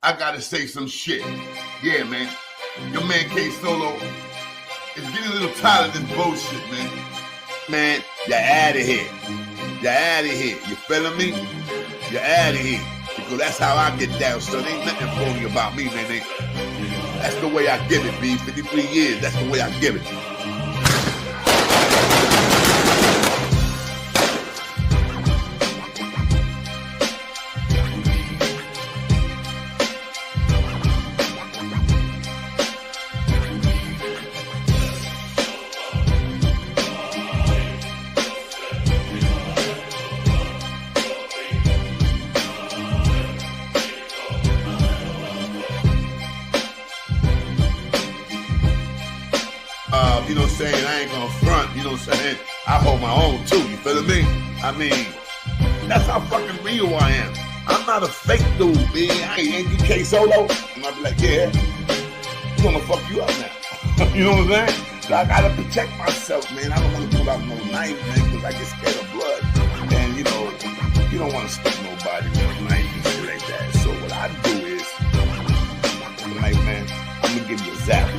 I gotta say some shit. Yeah, man. Your man K.Solo is getting a little tired of this bullshit, man. Man, you're out of here. You're out of here. You feeling me? You're out of here. Because that's how I get down, son. Ain't nothing phony about me, man. That's the way I give it, B. 53 years, that's the way I give it. You know what I'm saying? I ain't gonna front, you know what I'm saying? I hold my own too, you feeling me? I mean, that's how fucking real I am. I'm not a fake dude, man. I ain't you K.Solo. And I'll be like, yeah, I'm gonna fuck you up now. You know what I'm saying? So I gotta protect myself, man. I don't wanna pull out no knife, man, because I get scared of blood. And you know, you don't wanna stick nobody with a knife and shit like that. So what I do is, I'm like, man, I'm gonna give you a zap.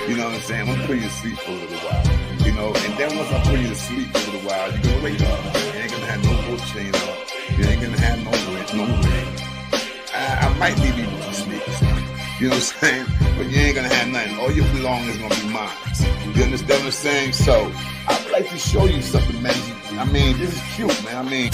You know what I'm saying? I'm gonna put you to sleep for a little while. You know, and then once I put you to sleep for a little while, you're gonna wake up. You ain't gonna have no gold chain on. You ain't gonna have no ring. I might leave you with some sneakers. You know what I'm saying? But you ain't gonna have nothing. All your belongings gonna be mine. You understand what I'm saying? So I'd like to show you something, man. I mean, this is cute, man. I mean.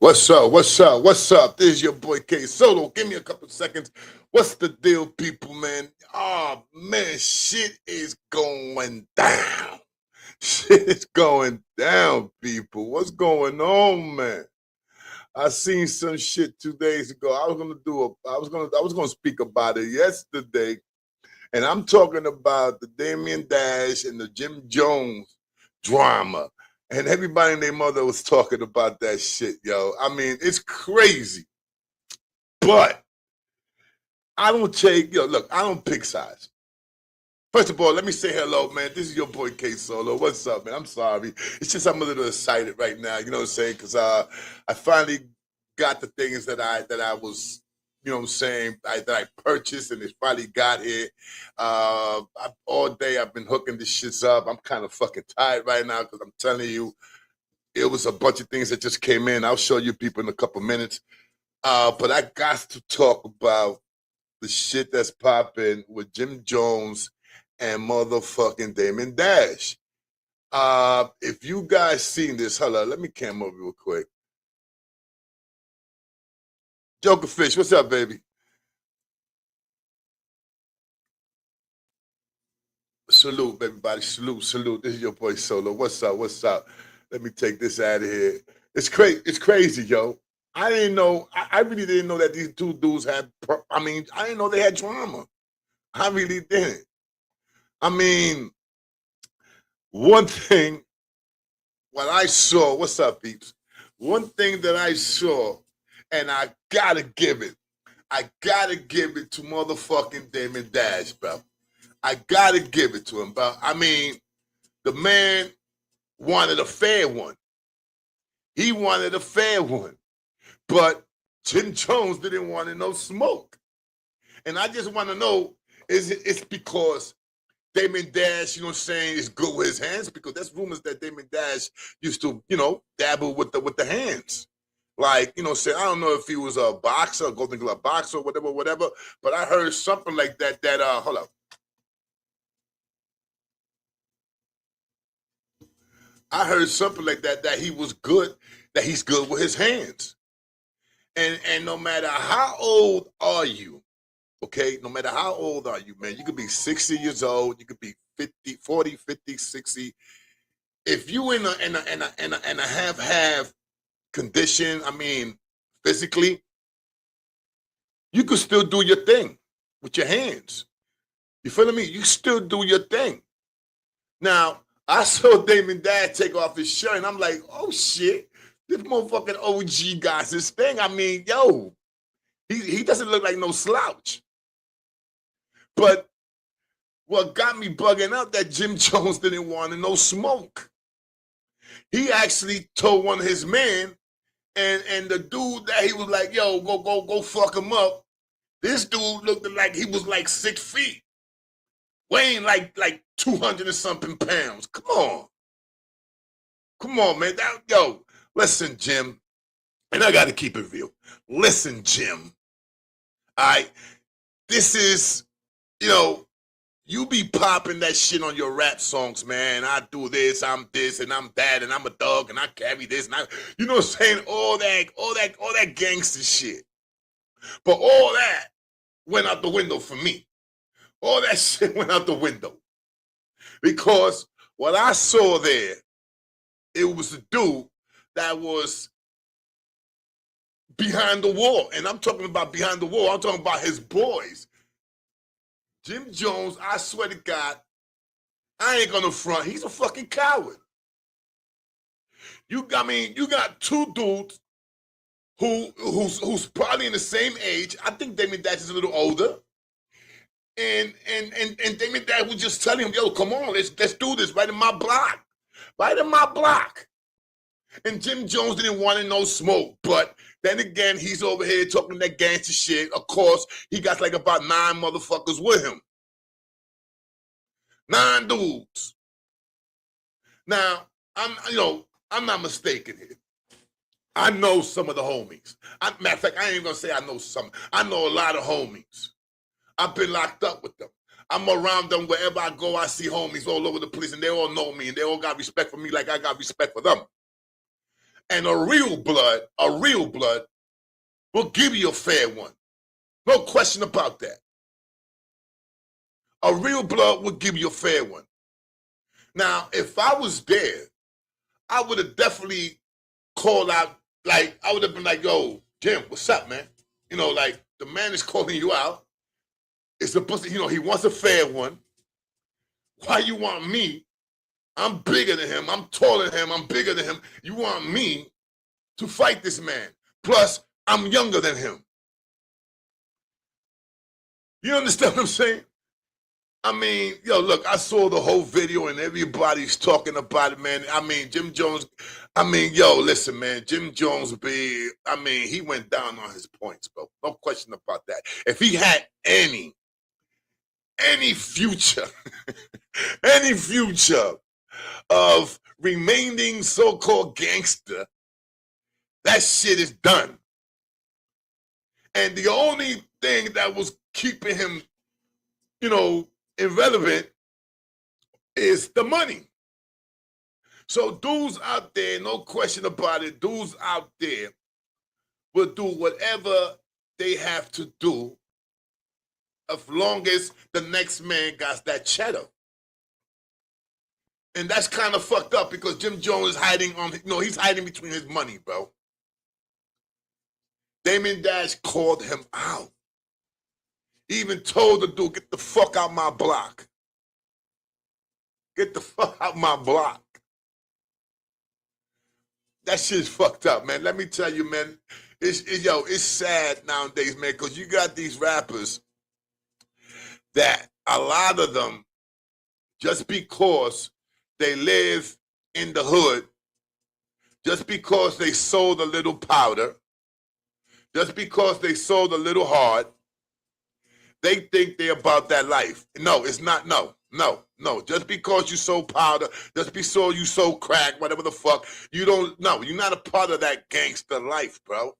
What's up? What's up? What's up? This is your boy K.Solo. Give me a couple seconds. What's the deal, people, man? Oh, man, shit is going down. Shit is going down, people. What's going on, man? I seen some shit 2 days ago. I was gonna speak about it yesterday, and I'm talking about the Damien Dash and the Jim Jones drama. And everybody and their mother was talking about that shit, yo. I mean, it's crazy. But I don't take, look, I don't pick sides. First of all, let me say hello, man. This is your boy K.Solo. What's up, man? I'm sorry. It's just I'm a little excited right now, you know what I'm saying? Because I finally got the things that I was, you know what I'm saying, that I purchased, and it finally got here. All day I've been hooking this shits up. I'm kind of fucking tired right now because I'm telling you, it was a bunch of things that just came in. I'll show you people in a couple minutes. But I got to talk about the shit that's popping with Jim Jones and motherfucking Damon Dash. If you guys seen this, hold on, let me cam over real quick. Joker Fish, what's up, baby? Salute, everybody. Salute. This is your boy Solo. What's up? What's up? Let me take this out of here. It's crazy. It's crazy, yo. I didn't know. I really didn't know that these two dudes had. I mean, I didn't know they had drama. I really didn't. I mean, one thing. What I saw. What's up, peeps? One thing that I saw, and I gotta give it. I gotta give it to motherfucking Damon Dash, bro. I gotta give it to him, bro. I mean, the man wanted a fair one. He wanted a fair one. But Jim Jones didn't want no smoke. And I just want to know, it's because Damon Dash, you know what I'm saying, is good with his hands? Because there's rumors that Damon Dash used to, dabble with the hands. Like, you know, say, I don't know if he was a boxer, a Golden Glove boxer, whatever. But I heard something like that, hold up. I heard something like that he was good, that he's good with his hands. And no matter how old are you, okay, no matter how old are you, man, you could be 60 years old, you could be 50, 40, 50, 60. If you in a have condition, I mean, physically, you could still do your thing with your hands. You feel me? You still do your thing. Now, I saw Damon Dad take off his shirt, and I'm like, oh shit, this motherfucking OG guy's his thing. I mean, yo, he doesn't look like no slouch. But what got me bugging out that Jim Jones didn't want no smoke. He actually told one of his men, and the dude that he was like, yo, go fuck him up. This dude looked like he was like 6 feet, weighing like 200 and something pounds. Come on, man. Yo, listen, Jim, and I got to keep it real. Listen, Jim. All right, this is, you be popping that shit on your rap songs, man. I do this, I'm this, and I'm that, and I'm a dog, and I carry this, and you know what I'm saying? All that gangster shit. But all that went out the window for me. All that shit went out the window. Because what I saw there, it was a dude that was behind the wall. And I'm talking about behind the wall. I'm talking about his boys. Jim Jones, I swear to God, I ain't gonna front. He's a fucking coward. You got two dudes who's probably in the same age. I think Damien Dash is a little older. And Damien Dash was just telling him, yo, come on, let's do this right in my block. Right in my block. And Jim Jones didn't want no smoke. But then again, he's over here talking that gangster shit. Of course, he got like about 9 motherfuckers with him. 9 dudes. Now, I'm not mistaken here. I know some of the homies. Matter of fact, I ain't even gonna say I know some. I know a lot of homies. I've been locked up with them. I'm around them wherever I go. I see homies all over the place, and they all know me, and they all got respect for me like I got respect for them. And a real blood will give you a fair one. No question about that. A real blood will give you a fair one. Now, if I was there, I would have definitely called out, like, I would have been like, yo, Jim, what's up, man? Like, the man is calling you out. It's supposed to, he wants a fair one. Why you want me? I'm bigger than him. I'm taller than him. I'm bigger than him. You want me to fight this man. Plus, I'm younger than him. You understand what I'm saying? I mean, yo, look, I saw the whole video and everybody's talking about it, man. I mean, Jim Jones, listen, man, Jim Jones, he went down on his points, bro. No question about that. If he had any future, any future of remaining so-called gangster, that shit is done. And the only thing that was keeping him, irrelevant is the money. So dudes out there, no question about it, dudes out there will do whatever they have to do as long as the next man got that cheddar. And that's kind of fucked up because Jim Jones is hiding he's hiding between his money, bro. Damien Dash called him out. He even told the dude, get the fuck out my block. Get the fuck out my block. That shit's fucked up, man. Let me tell you, man. It's sad nowadays, man, because you got these rappers that a lot of them, just because they live in the hood, just because they sold a little powder, just because they sold a little hard, they think they're about that life. No, it's not. No. Just because you sold powder, just because you sold crack, whatever the fuck, you're not a part of that gangster life, bro.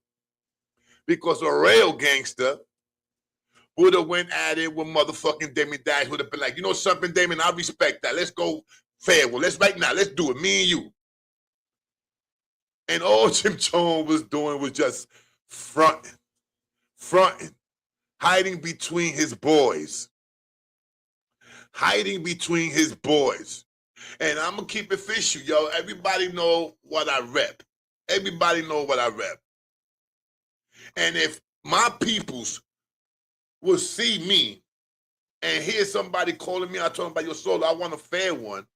Because a real gangster would have went at it with motherfucking Damien Dash, would have been like, you know something, Damien, I respect that. Let's go fair. Well, let's do it, me and you. And all Jim Jones was doing was just fronting, hiding between his boys. Hiding between his boys. And I'm going to keep it official, yo. Everybody know what I rep. Everybody know what I rep. And if my peoples will see me and hear somebody calling me out talking about your solo, I want a fair one.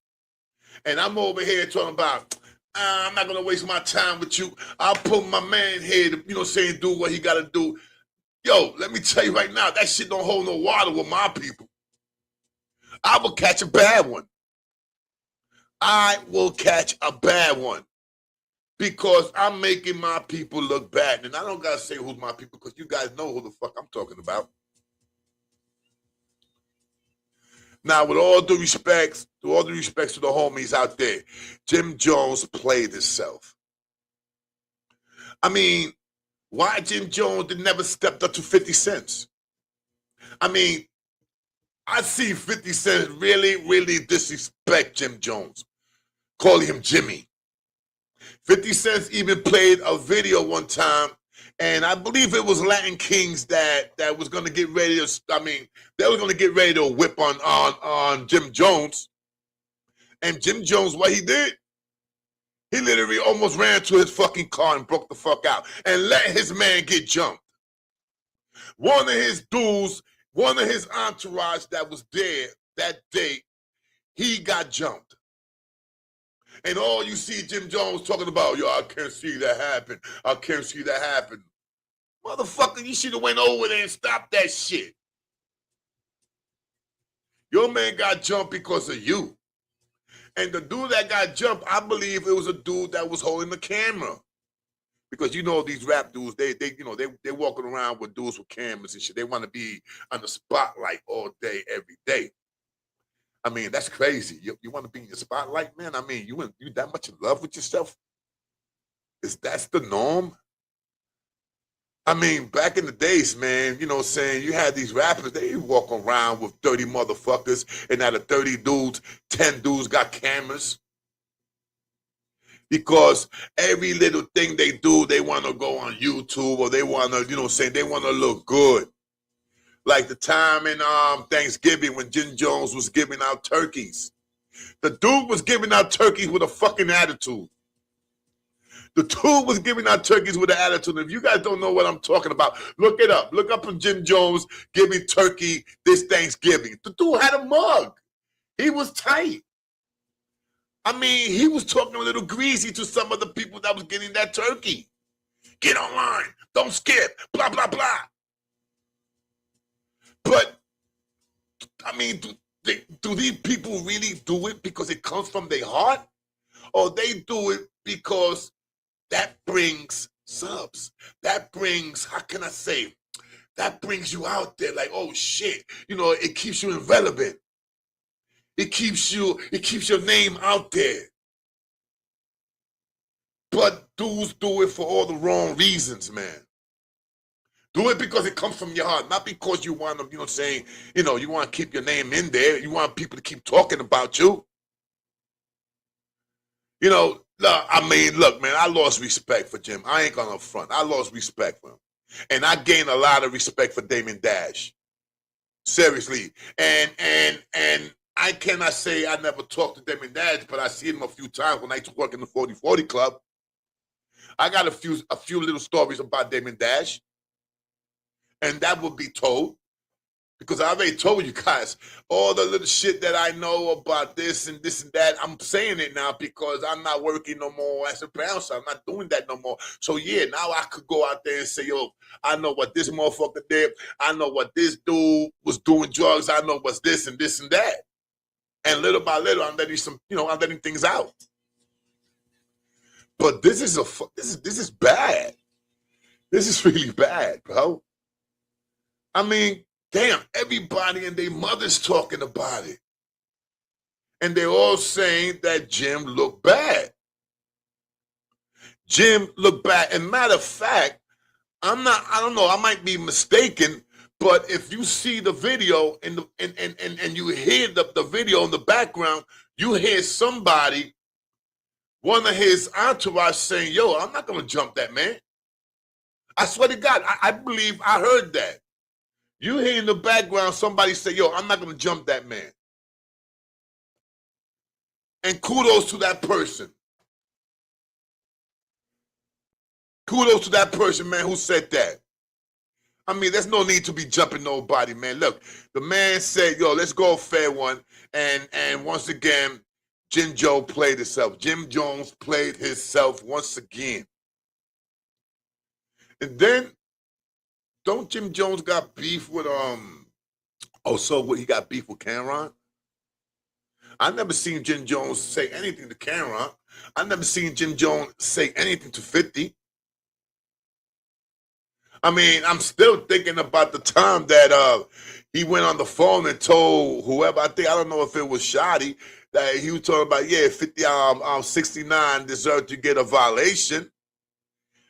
And I'm over here talking about, I'm not going to waste my time with you. I'll put my man here to, saying, do what he got to do. Yo, let me tell you right now, that shit don't hold no water with my people. I will catch a bad one. I will catch a bad one. Because I'm making my people look bad. And I don't got to say who's my people because you guys know who the fuck I'm talking about. Now, with all due respects to the homies out there, Jim Jones played himself. I mean, why Jim Jones never stepped up to 50 cents? I mean, I see 50 Cent really, really disrespect Jim Jones, calling him Jimmy. 50 Cent even played a video one time, and I believe it was Latin Kings that was going to get ready to, they were going to get ready to whip on Jim Jones. And Jim Jones, what he did, he literally almost ran to his fucking car and broke the fuck out and let his man get jumped. One of his dudes, one of his entourage that was there that day, he got jumped. And all you see Jim Jones talking about, yo, I can't see that happen. I can't see that happen. Motherfucker, you should have went over there and stopped that shit. Your man got jumped because of you. And the dude that got jumped, I believe it was a dude that was holding the camera. Because these rap dudes, they walking around with dudes with cameras and shit. They want to be on the spotlight all day, every day. I mean, that's crazy. You want to be in your spotlight, man? I mean, you that much in love with yourself? That's the norm? I mean, back in the days, man, you had these rappers, they walk around with 30 motherfuckers, and out of 30 dudes, 10 dudes got cameras. Because every little thing they do, they want to go on YouTube, or they want to, they want to look good. Like the time in Thanksgiving when Jim Jones was giving out turkeys. The dude was giving out turkeys with a fucking attitude. The dude was giving out turkeys with an attitude. If you guys don't know what I'm talking about, look it up. Look up on Jim Jones giving turkey this Thanksgiving. The dude had a mug. He was tight. I mean, he was talking a little greasy to some of the people that was getting that turkey. Get online. Don't skip. Blah, blah, blah. But, I mean, do these people really do it because it comes from their heart? Or they do it because that brings subs? That brings, how can I say, that brings you out there like, oh shit, it keeps you relevant. It keeps your name out there. But dudes do it for all the wrong reasons, man. Do it because it comes from your heart, not because you want to, you want to keep your name in there. You want people to keep talking about you. Look, man, I lost respect for Jim. I ain't gonna front. I lost respect for him. And I gained a lot of respect for Damon Dash. Seriously. And I cannot say I never talked to Damon Dash, but I see him a few times when I used to work in the 40/40 Club. I got a few little stories about Damon Dash. And that will be told. Because I already told you guys all the little shit that I know about this and that. I'm saying it now because I'm not working no more as a bouncer. I'm not doing that no more. So yeah, now I could go out there and say, yo, I know what this motherfucker did. I know what this dude was doing drugs. I know what's this and that. And little by little, I'm letting things out. But this is bad. This is really bad, bro. I mean, damn, everybody and their mother's talking about it. And they're all saying that Jim looked bad. Jim looked bad. And matter of fact, I don't know, I might be mistaken, but if you see the video and you hear the video in the background, you hear somebody, one of his entourage saying, yo, I'm not going to jump that man. I swear to God, I believe I heard that. You hear in the background somebody say, yo, I'm not going to jump that man. And kudos to that person. Kudos to that person, man, who said that. I mean, there's no need to be jumping nobody, man. Look, the man said, yo, let's go a fair one. And once again, Jim Joe played himself. Jim Jones played himself once again. And then, don't Jim Jones got beef with, he got beef with Cameron? I never seen Jim Jones say anything to Cameron. I never seen Jim Jones say anything to 50. I mean, I'm still thinking about the time that he went on the phone and told whoever, I don't know if it was Shoddy, that he was talking about, 50, 69 deserved to get a violation.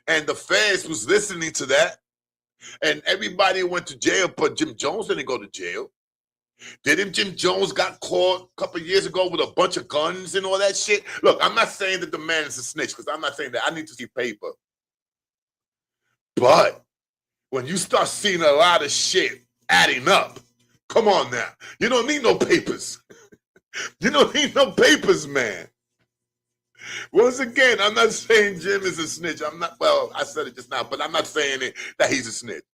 And the fans was listening to that. And everybody went to jail, but Jim Jones didn't go to jail. Didn't Jim Jones got caught a couple of years ago with a bunch of guns and all that shit? Look, I'm not saying that the man is a snitch, because I'm not saying that. I need to see paper. But when you start seeing a lot of shit adding up, come on now. You don't need no papers. You don't need no papers, man. Once again, I'm not saying Jim is a snitch. I'm not, well, I said it just now, but I'm not saying that he's a snitch.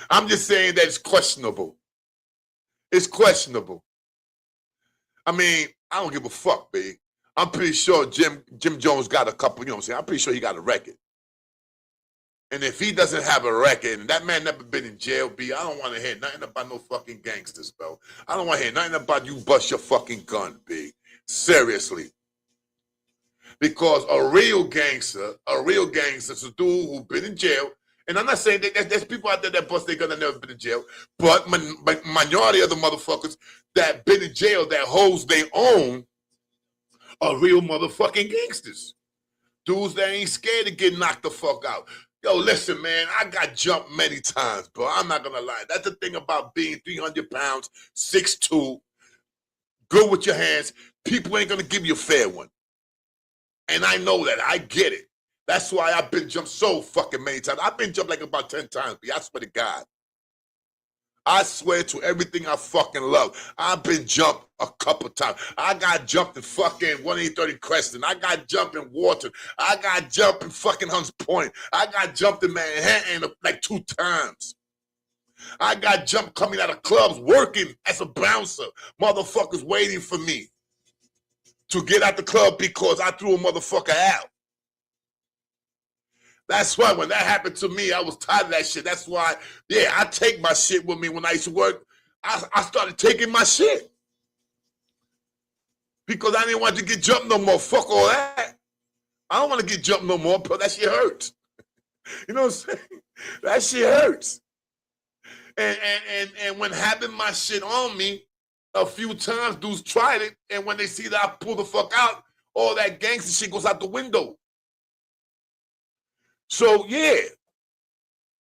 I'm just saying that it's questionable. It's questionable. I mean, I don't give a fuck, babe. I'm pretty sure Jim Jones got a couple, you know what I'm saying? I'm pretty sure he got a record. And if he doesn't have a record, and that man never been in jail, B, I don't want to hear nothing about no fucking gangsters, bro. I don't want to hear nothing about you bust your fucking gun, B. Seriously. Because a real gangster is a dude who been in jail. And I'm not saying that there's people out there that bust their gun and never been in jail, but minority of the motherfuckers that been in jail, that holds their own, are real motherfucking gangsters. Dudes that ain't scared to get knocked the fuck out. Yo, listen, man, I got jumped many times, bro. I'm not gonna lie. That's the thing about being 300 pounds, 6'2", good with your hands. People ain't gonna give you a fair one. And I know that. I get it. That's why I've been jumped so fucking many times. I've been jumped like about 10 times, B. I swear to God. I swear to everything I fucking love. I've been jumped a couple times. I got jumped in fucking 1830 Creston. I got jumped in Wharton. I got jumped in fucking Hunts Point. I got jumped in Manhattan like 2 times. I got jumped coming out of clubs working as a bouncer. Motherfuckers waiting for me to get out the club because I threw a motherfucker out. That's why when that happened to me, I was tired of that shit. That's why, I take my shit with me when I used to work. I started taking my shit. Because I didn't want to get jumped no more. Fuck all that. I don't want to get jumped no more, but that shit hurts. You know what I'm saying? That shit hurts. And when having my shit on me, a few times dudes tried it, and when they see that I pull the fuck out, all that gangster shit goes out the window. So,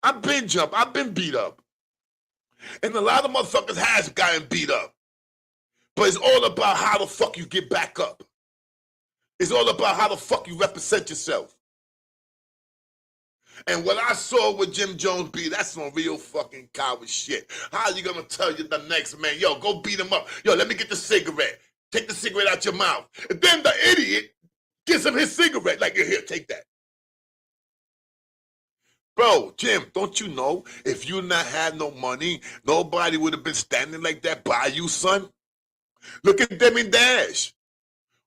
I've been jumped. I've been beat up. And a lot of motherfuckers has gotten beat up. But it's all about how the fuck you get back up. It's all about how the fuck you represent yourself. And what I saw with Jim Jones be, that's some real fucking coward shit. How are you gonna tell you the next man, yo, go beat him up. Yo, let me get the cigarette. Take the cigarette out your mouth. And then the idiot gives him his cigarette. Like, here, take that. Bro, Jim, don't you know if you not had no money, nobody would have been standing like that by you, son? Look at Demi Dash.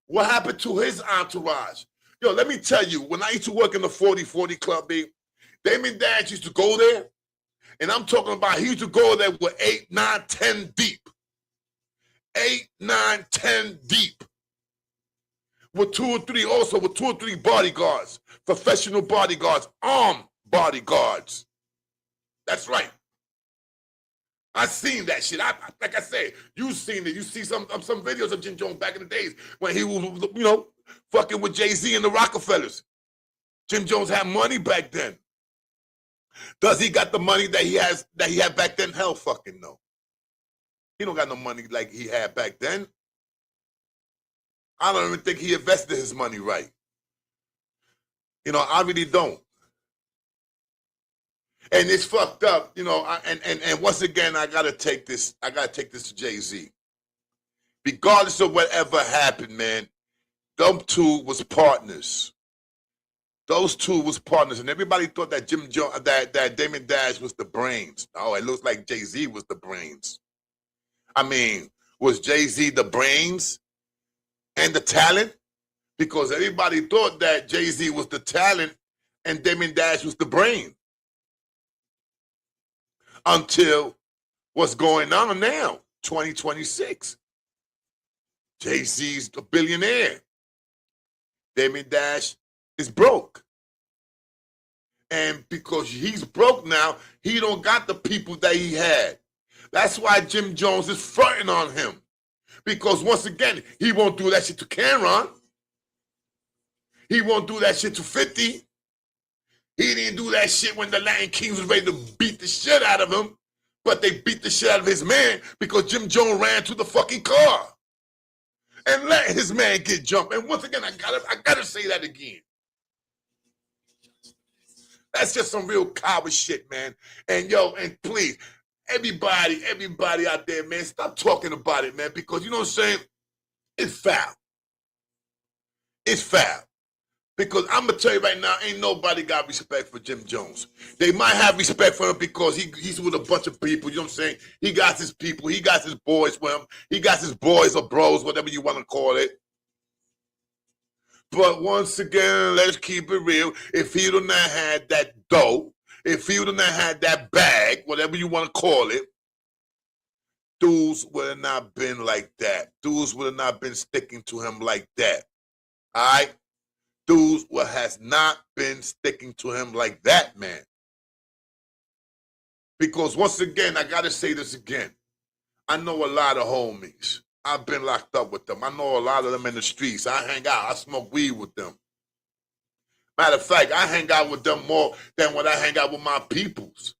What happened to his entourage? Yo, let me tell you, when I used to work in the 40-40 club, Damon Dash used to go there, and I'm talking about he used to go there with 8, 9, 10 deep. 8, 9, 10 deep. With 2 or 3 bodyguards, professional bodyguards, armed bodyguards. That's right. I seen that shit. Like I said, you seen it. You see some videos of Jim Jones back in the days when he was, fucking with Jay-Z and the Rockefellers. Jim Jones had money back then. Does he got the money that he had back then? Hell fucking no. He don't got no money like he had back then. I don't even think he invested his money right. I really don't. And it's fucked up, you know. And once again, I gotta take this. I gotta take this to Jay-Z. Regardless of whatever happened, man, them two was partners. Those two was partners, and everybody thought that Jim Jones, that Damon Dash was the brains. No, it looks like Jay-Z was the brains. I mean, was Jay-Z the brains and the talent? Because everybody thought that Jay-Z was the talent and Damon Dash was the brain. Until what's going on now, 2026. Jay-Z's a billionaire. Damon Dash is broke. And because he's broke now, he don't got the people that he had. That's why Jim Jones is fronting on him. Because once again, he won't do that shit to Cameron. He won't do that shit to 50. He didn't do that shit when the Latin Kings was ready to beat the shit out of him. But they beat the shit out of his man because Jim Jones ran to the fucking car and let his man get jumped. And once again, I gotta say that again. That's just some real coward shit, man. And yo, and please, everybody out there, man, stop talking about it, man, because you know what I'm saying? It's foul. It's foul. Because I'm going to tell you right now, ain't nobody got respect for Jim Jones. They might have respect for him because he's with a bunch of people, you know what I'm saying? He got his people, he got his boys with him, he got his boys or bros, whatever you want to call it. But once again, let's keep it real. If he would not had that dough, if he would not had that bag, whatever you want to call it, dudes would have not been like that. Dudes would have not been sticking to him like that. All right? Dudes has not been sticking to him like that, man. Because once again, I got to say this again. I know a lot of homies. I've been locked up with them. I know a lot of them in the streets. I hang out. I smoke weed with them. Matter of fact, I hang out with them more than when I hang out with my peoples.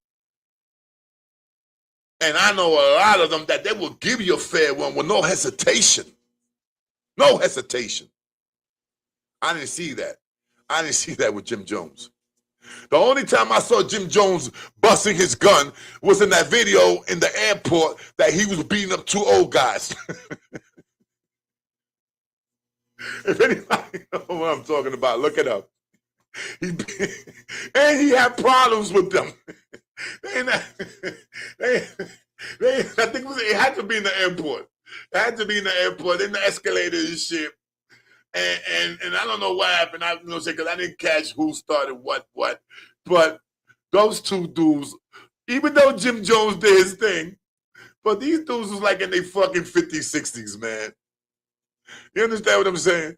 And I know a lot of them that they will give you a fair one with no hesitation. No hesitation. I didn't see that. I didn't see that with Jim Jones. The only time I saw Jim Jones busting his gun was in that video in the airport that he was beating up two old guys. If anybody knows what I'm talking about, look it up. And he had problems with them. I think it had to be in the airport. It had to be in the airport, in the escalator and shit. And I don't know what happened. I because I didn't catch who started what. But those two dudes, even though Jim Jones did his thing, but these dudes was like in their fucking 50s, 60s, man. You understand what I'm saying?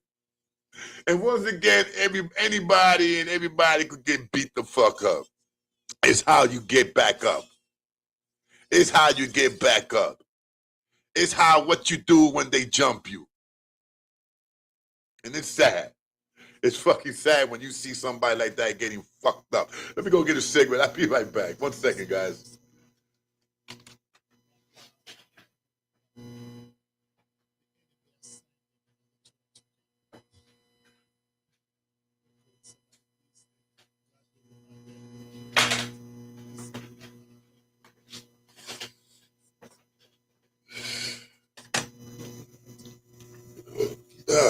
And once again, everybody could get beat the fuck up. It's how you get back up. It's how you get back up. It's what you do when they jump you. And it's sad. It's fucking sad when you see somebody like that getting fucked up. Let me go get a cigarette. I'll be right back. 1 second, guys.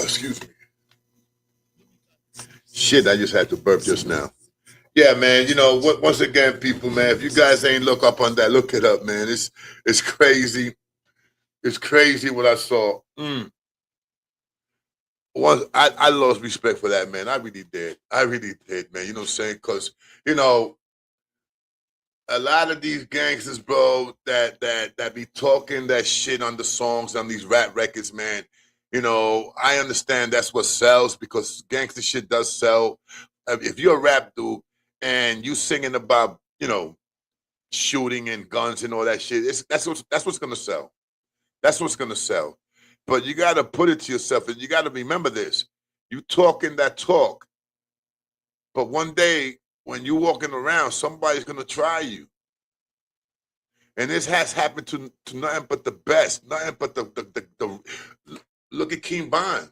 Excuse me. Shit, I just had to burp just now. Yeah, man, you know, once again, people, man, if you guys ain't look up on that, look it up, man. It's crazy. It's crazy what I saw. I lost respect for that, man. I really did. I really did, man. You know what I'm saying? Because, you know, a lot of these gangsters, bro, that be talking that shit on the songs, on these rap records, man. You know, I understand that's what sells because gangster shit does sell. If you're a rap dude and you singing about, you know, shooting and guns and all that shit, that's what's gonna sell. That's what's gonna sell. But you gotta put it to yourself, and you gotta remember this: you talking that talk, but one day when you walking around, somebody's gonna try you. And this has happened to nothing but the best, nothing but the look at King Von.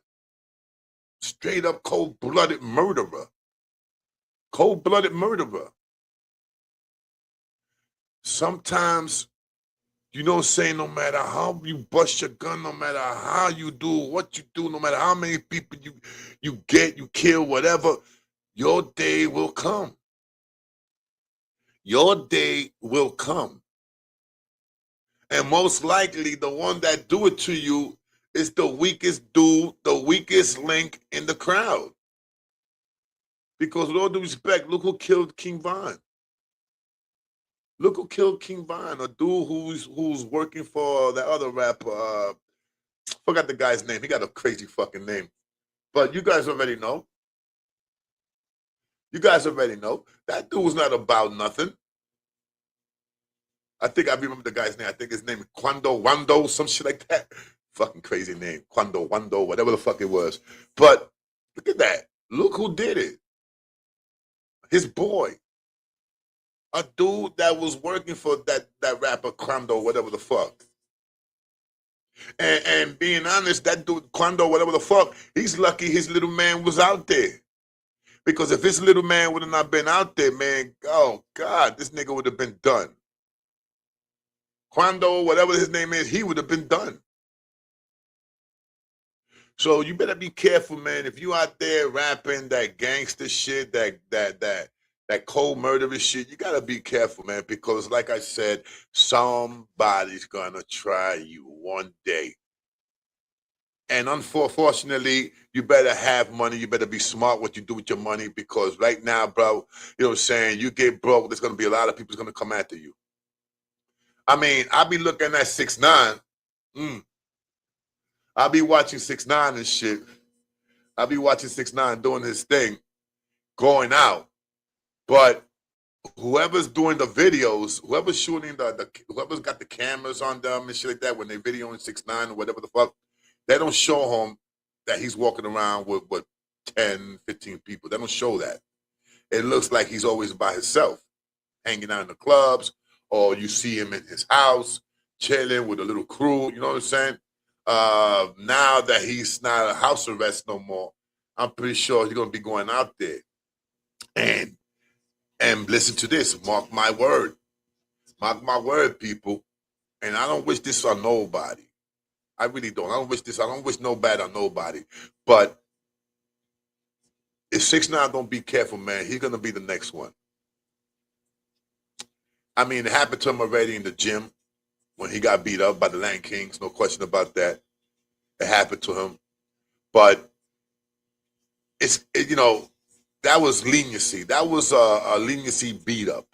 Straight up cold-blooded murderer. Cold-blooded murderer. sometimes, you know what I'm saying, no matter how you bust your gun, no matter how you do what you do, no matter how many people you get, you kill, whatever, your day will come. Your day will come. And most likely the one that do it to you is the weakest dude, the weakest link in the crowd. Because with all due respect, look who killed King Von. Look who killed King Von, a dude who's working for that other rapper. Forgot the guy's name. He got a crazy fucking name. But you guys already know. You guys already know. That dude was not about nothing. I think I remember the guy's name. I think his name is Quando Wando, some shit like that. Fucking crazy name. Quando Wando, whatever the fuck it was. But look at that. Look who did it. His boy. A dude that was working for that rapper Quando, whatever the fuck. And being honest, that dude Quando, whatever the fuck, he's lucky his little man was out there. Because if his little man would have not been out there, man, oh God, this nigga would have been done. Quando, whatever his name is, he would have been done. So you better be careful, man. If you out there rapping that gangster shit, that cold murderous shit, you gotta be careful, man. Because like I said, somebody's gonna try you one day. And unfortunately, you better have money. You better be smart what you do with your money. Because right now, bro, you know what I'm saying, you get broke, there's gonna be a lot of people gonna come after you. I mean, I be looking at 6ix9ine. I be watching 6ix9ine and shit. I be watching 6ix9ine doing his thing, going out. But whoever's doing the videos, whoever's shooting whoever's got the cameras on them and shit like that, when they videoing 6ix9ine or whatever the fuck, they don't show him that he's walking around with 10, 15 people. They don't show that. It looks like he's always by himself, hanging out in the clubs, or you see him in his house, chilling with a little crew, you know what I'm saying? Now that he's not a house arrest no more, I'm pretty sure he's gonna be going out there. And listen to this, mark my word. Mark my word, people. And I don't wish this on nobody. I really don't. I don't wish no bad on nobody. But if 6ix9ine don't be careful, man, he's gonna be the next one. I mean, it happened to him already in the gym when he got beat up by the Land Kings, no question about that. It happened to him. But that was leniency. That was a leniency beat up.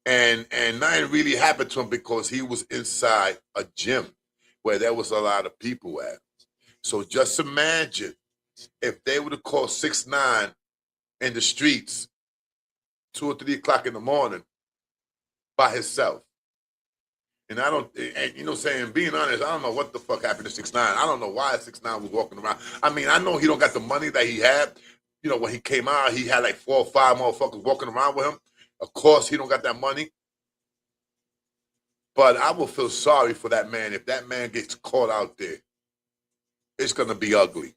And nothing really happened to him because he was inside a gym where there was a lot of people at. So just imagine if they would have caught 6ix9ine in the streets 2 or 3 o'clock in the morning by himself. And you know what I'm saying, being honest, I don't know what the fuck happened to 6ix9ine. I don't know why 6ix9ine was walking around. I mean, I know he don't got the money that he had. You know, when he came out, he had like 4 or 5 motherfuckers walking around with him. Of course, he don't got that money. But I will feel sorry for that man if that man gets caught out there. It's going to be ugly.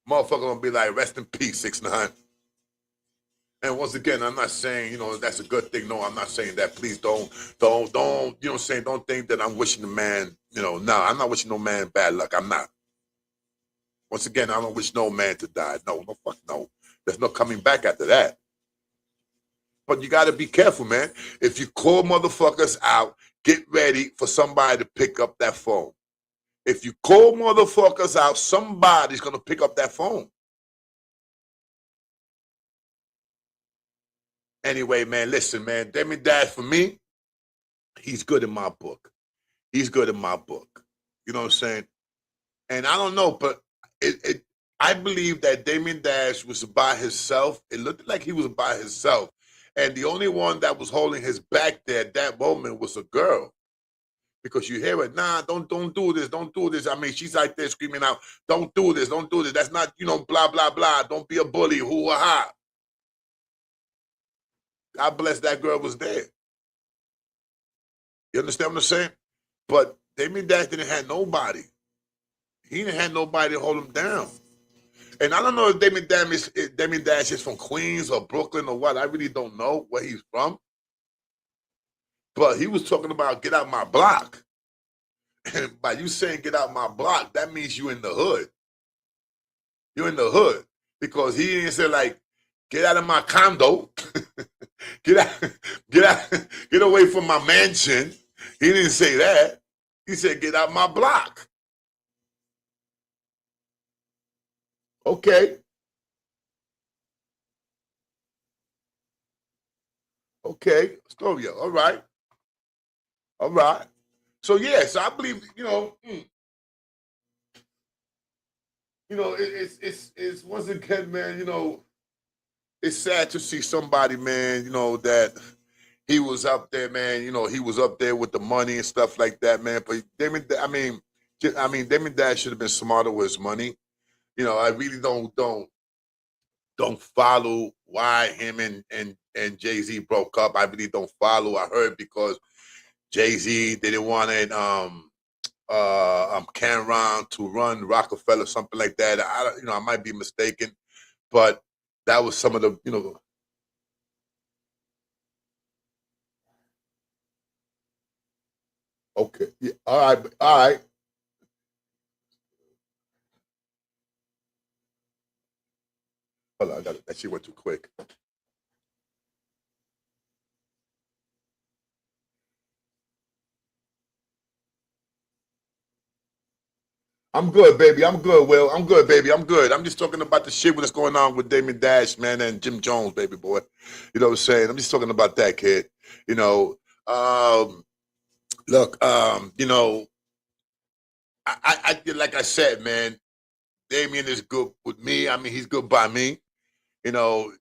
Motherfucker going to be like, rest in peace, 6ix9ine. And once again, I'm not saying, that's a good thing. No, I'm not saying that. Please don't, you know what I'm saying? Don't think that I'm wishing the man, no, I'm not wishing no man bad luck. I'm not. Once again, I don't wish no man to die. No, fuck no. There's no coming back after that. But you got to be careful, man. If you call motherfuckers out, get ready for somebody to pick up that phone. If you call motherfuckers out, somebody's going to pick up that phone. Anyway, man, listen, man. Damien Dash, for me, he's good in my book. He's good in my book. You know what I'm saying? And I don't know, but I believe that Damien Dash was by himself. It looked like he was by himself. And the only one that was holding his back there at that moment was a girl. Because you hear it, nah, don't do this, don't do this. I mean, she's out there screaming out, don't do this, don't do this. That's not, blah, blah, blah. Don't be a bully, hoo-ha. God bless that girl was there. You understand what I'm saying? But Damien Dash didn't have nobody. He didn't have nobody to hold him down. And I don't know if Damien Dash is from Queens or Brooklyn or what. I really don't know where he's from. But he was talking about get out my block. And by you saying get out my block, that means you in the hood. You're in the hood. Because he didn't say like, get out of my condo. get out, get out, get away from my mansion. He didn't say that. He said, get out my block. Okay. Okay. Storia. All right. All right. So yes, I believe, it's once again, man, it's sad to see somebody, man, that he was up there, man. He was up there with the money and stuff like that, man. But Damon Dash should have been smarter with his money. I really don't follow why him and Jay-Z broke up. I really don't follow. I heard because Jay-Z didn't want it Cameron to run Rockefeller, something like that. I might be mistaken, but that was some of the, okay, yeah, all right, all right. Hold on, I got it. That shit went too quick. I'm good, baby. I'm good, Will. I'm good, baby. I'm good. I'm just talking about the shit that's going on with Damon Dash, man, and Jim Jones, baby boy. You know what I'm saying? I'm just talking about that kid. You know, um, look, I like I said, man, Damien is good with me. I mean, he's good by me. You know,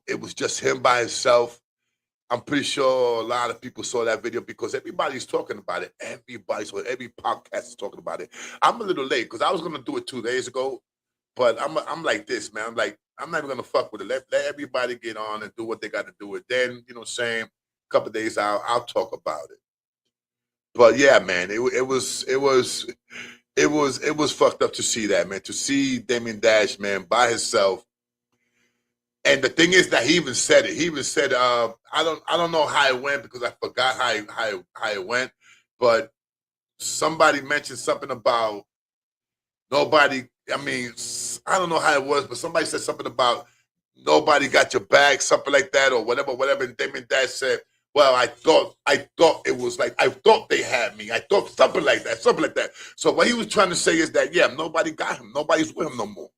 it was just him by himself. I'm pretty sure a lot of people saw that video because everybody's talking about it. Every podcast is talking about it. I'm a little late because I was gonna do it 2 days ago, but I'm like this, man. I'm not even gonna fuck with it. Let everybody get on and do what they got to do. It then, saying a couple of days out, I'll talk about it. But yeah, man, it was fucked up to see that, man. To see Damien Dash, man, by himself. And the thing is that he even said it. He even said, I don't know how it went because I forgot how it went, but somebody mentioned something about nobody. I mean, I don't know how it was, but somebody said something about nobody got your bag, something like that, or whatever. And Damien Dash said, "Well, I thought it was like I thought they had me. I thought something like that, something like that." So what he was trying to say is that yeah, nobody got him. Nobody's with him no more.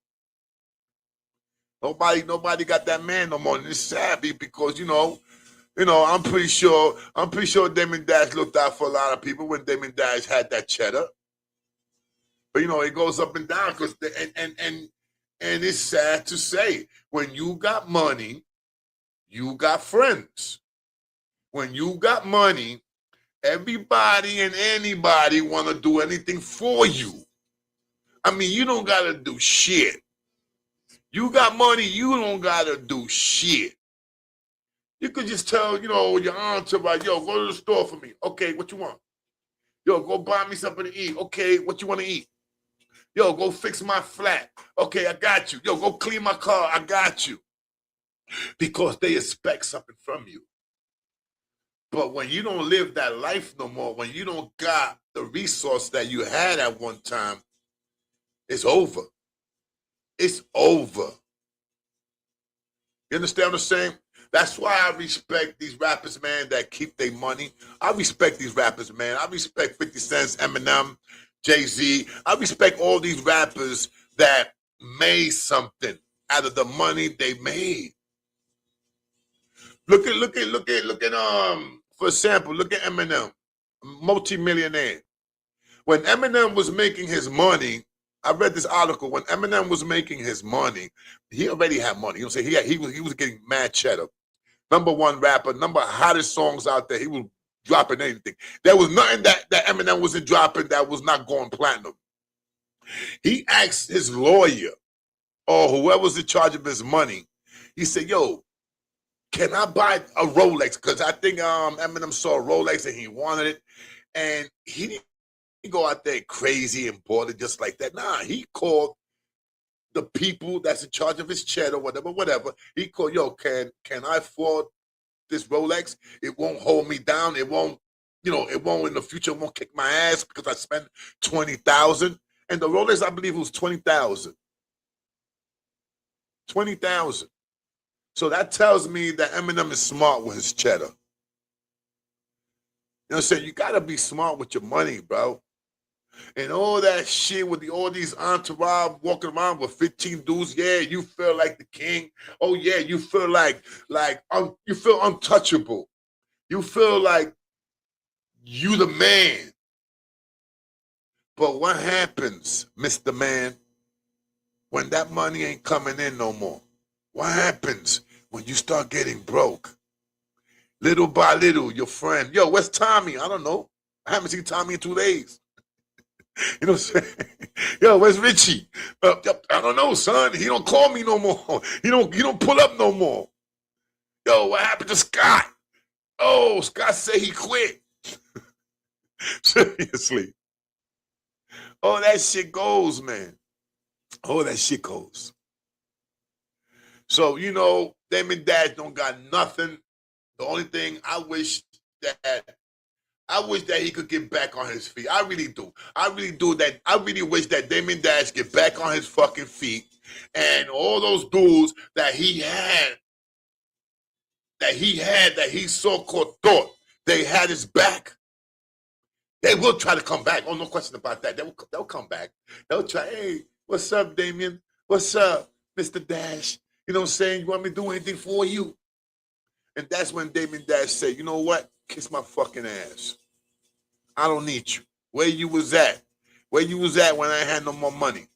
Nobody got that man no more. And it's sad because I'm pretty sure Damon Dash looked out for a lot of people when Damon Dash had that cheddar. But it goes up and down because and it's sad to say when you got money, you got friends. When you got money, everybody and anybody want to do anything for you. I mean, you don't gotta do shit. You got money, you don't gotta do shit. You could just tell, your entourage, yo, go to the store for me. Okay, what you want? Yo, go buy me something to eat. Okay, what you want to eat? Yo, go fix my flat. Okay, I got you. Yo, go clean my car. I got you. Because they expect something from you. But when you don't live that life no more, when you don't got the resource that you had at one time, it's over. It's over. You understand what I'm saying? That's why I respect these rappers, man, that keep their money. I respect these rappers, man. I respect 50 Cent, Eminem, Jay-Z. I respect all these rappers that made something out of the money they made. Look at for example, look at Eminem, multi-millionaire. When Eminem was making his money, I read this article. When Eminem was making his money, he already had money. You know what I'm saying? He was getting mad cheddar. Number one rapper, number hottest songs out there. He was dropping anything. There was nothing that Eminem wasn't dropping that was not going platinum. He asked his lawyer or whoever's in charge of his money. He said, "Yo, can I buy a Rolex?" Because I think Eminem saw a Rolex and he wanted it, and he didn't go out there crazy and bought it just like that. Nah, he called the people that's in charge of his cheddar, whatever. He called, "Yo, can I afford this Rolex, it won't hold me down. It won't, it won't in the future. It won't kick my ass because I spent 20,000. And the Rolex, I believe, it was 20,000. 20,000. So that tells me that Eminem is smart with his cheddar. You know what I'm saying? You gotta be smart with your money, bro. And all that shit with all these entourage walking around with 15 dudes. Yeah, you feel like the king. Oh yeah, you feel you feel untouchable. You feel like you the man. But what happens, Mr. Man, when that money ain't coming in no more? What happens when you start getting broke? Little by little, your friend, yo, where's Tommy? I don't know. I haven't seen Tommy in 2 days. You know what I'm saying? Yo, where's Richie? I don't know, son. He don't call me no more. He don't pull up no more. Yo, what happened to Scott? Oh, Scott said he quit. Seriously. Oh, that shit goes, man. Oh, that shit goes. So, Damon Dash don't got nothing. The only thing I wish that he could get back on his feet. I really do. I really wish that Damon Dash get back on his fucking feet, and all those dudes that he so-called thought they had his back. They will try to come back. Oh, no question about that. They'll come back. They'll try, hey, what's up, Damien? What's up, Mr. Dash? You know what I'm saying? You want me to do anything for you? And that's when Damien Dash said, you know what? Kiss my fucking ass. I don't need you. Where you was at? Where you was at when I had no more money?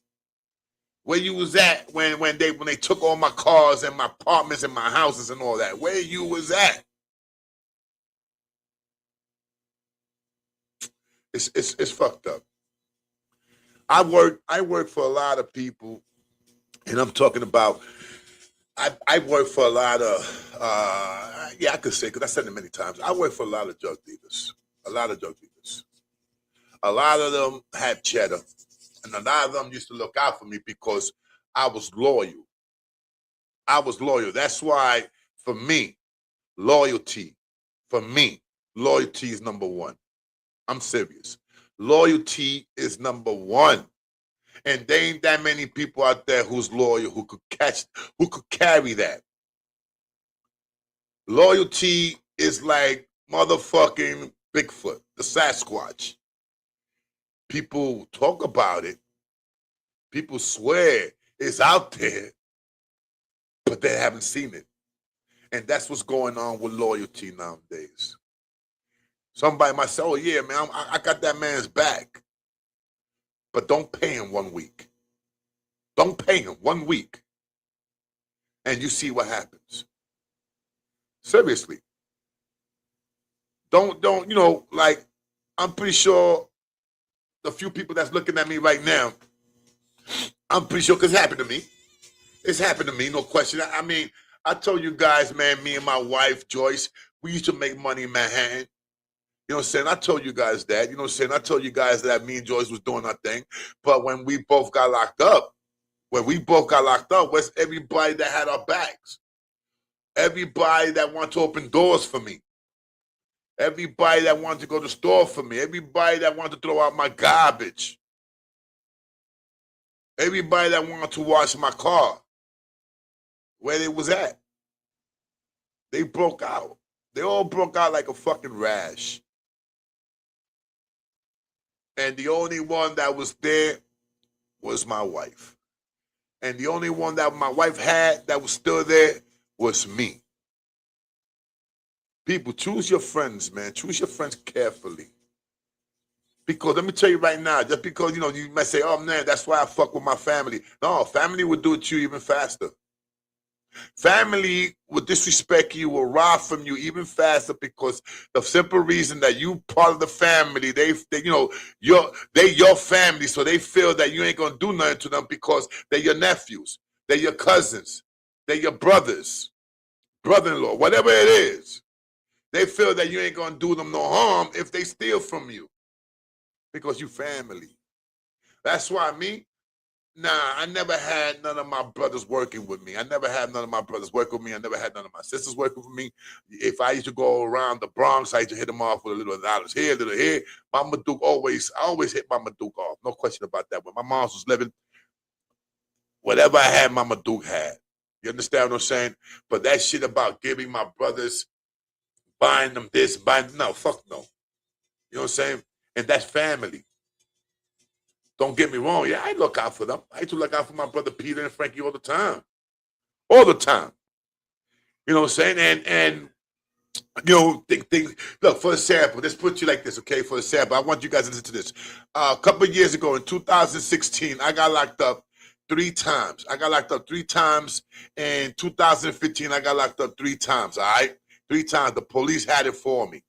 Where you was at when they took all my cars and my apartments and my houses and all that? Where you was at? It's fucked up. I work for a lot of people, and I'm talking about I work for a lot of I could say, because I said it many times. I work for a lot of drug dealers. A lot of drug dealers. A lot of them had cheddar, and a lot of them used to look out for me because I was loyal. I was loyal. That's why, for me, loyalty is number one. I'm serious. Loyalty is number one. And there ain't that many people out there who's loyal, who could carry that. Loyalty is like motherfucking Bigfoot, the Sasquatch. People talk about it. People swear it's out there, but they haven't seen it. And that's what's going on with loyalty nowadays. Somebody might say, oh, yeah, man, I got that man's back. But don't pay him 1 week. Don't pay him 1 week. And you see what happens. Seriously. Don't, I'm pretty sure the few people that's looking at me right now, I'm pretty sure, because it happened to me. It's happened to me, no question. I mean, I told you guys, man, me and my wife, Joyce, we used to make money in Manhattan. You know what I'm saying? I told you guys that. You know what I'm saying? I told you guys that me and Joyce was doing our thing. But when we both got locked up, where's everybody that had our backs? Everybody that wanted to open doors for me. Everybody that wanted to go to the store for me. Everybody that wanted to throw out my garbage. Everybody that wanted to wash my car. Where they was at. They broke out. They all broke out like a fucking rash. And the only one that was there was my wife. And the only one that my wife had that was still there was me. People, choose your friends, man. Choose your friends carefully. Because let me tell you right now, just because, you might say, oh, man, that's why I fuck with my family. No, family would do it to you even faster. Family will disrespect you, will rob from you even faster because the simple reason that you part of the family, they your family, so they feel that you ain't gonna do nothing to them because they're your nephews, they're your cousins, they're your brothers, brother-in-law, whatever it is. They feel that you ain't gonna do them no harm if they steal from you because you family. That's why me, Nah, I never had none of my brothers working with me. I never had none of my brothers working with me. I never had none of my sisters working with me. If I used to go around the Bronx, I used to hit them off with a little dollars here, a little here. Mama Duke I always hit Mama Duke off. No question about that. When my mom was living, whatever I had, Mama Duke had. You understand what I'm saying? But that shit about giving my brothers, buying them this, no, fuck no. You know what I'm saying? And that's family. Don't get me wrong. Yeah, I look out for them. I used to look out for my brother Peter and Frankie all the time. All the time. You know what I'm saying? And you know, look, for example, let's put you like this, okay? For example, I want you guys to listen to this. A couple of years ago in 2016, I got locked up 3 times. I got locked up 3 times. In 2015, I got locked up 3 times, all right? 3 times. The police had it for me.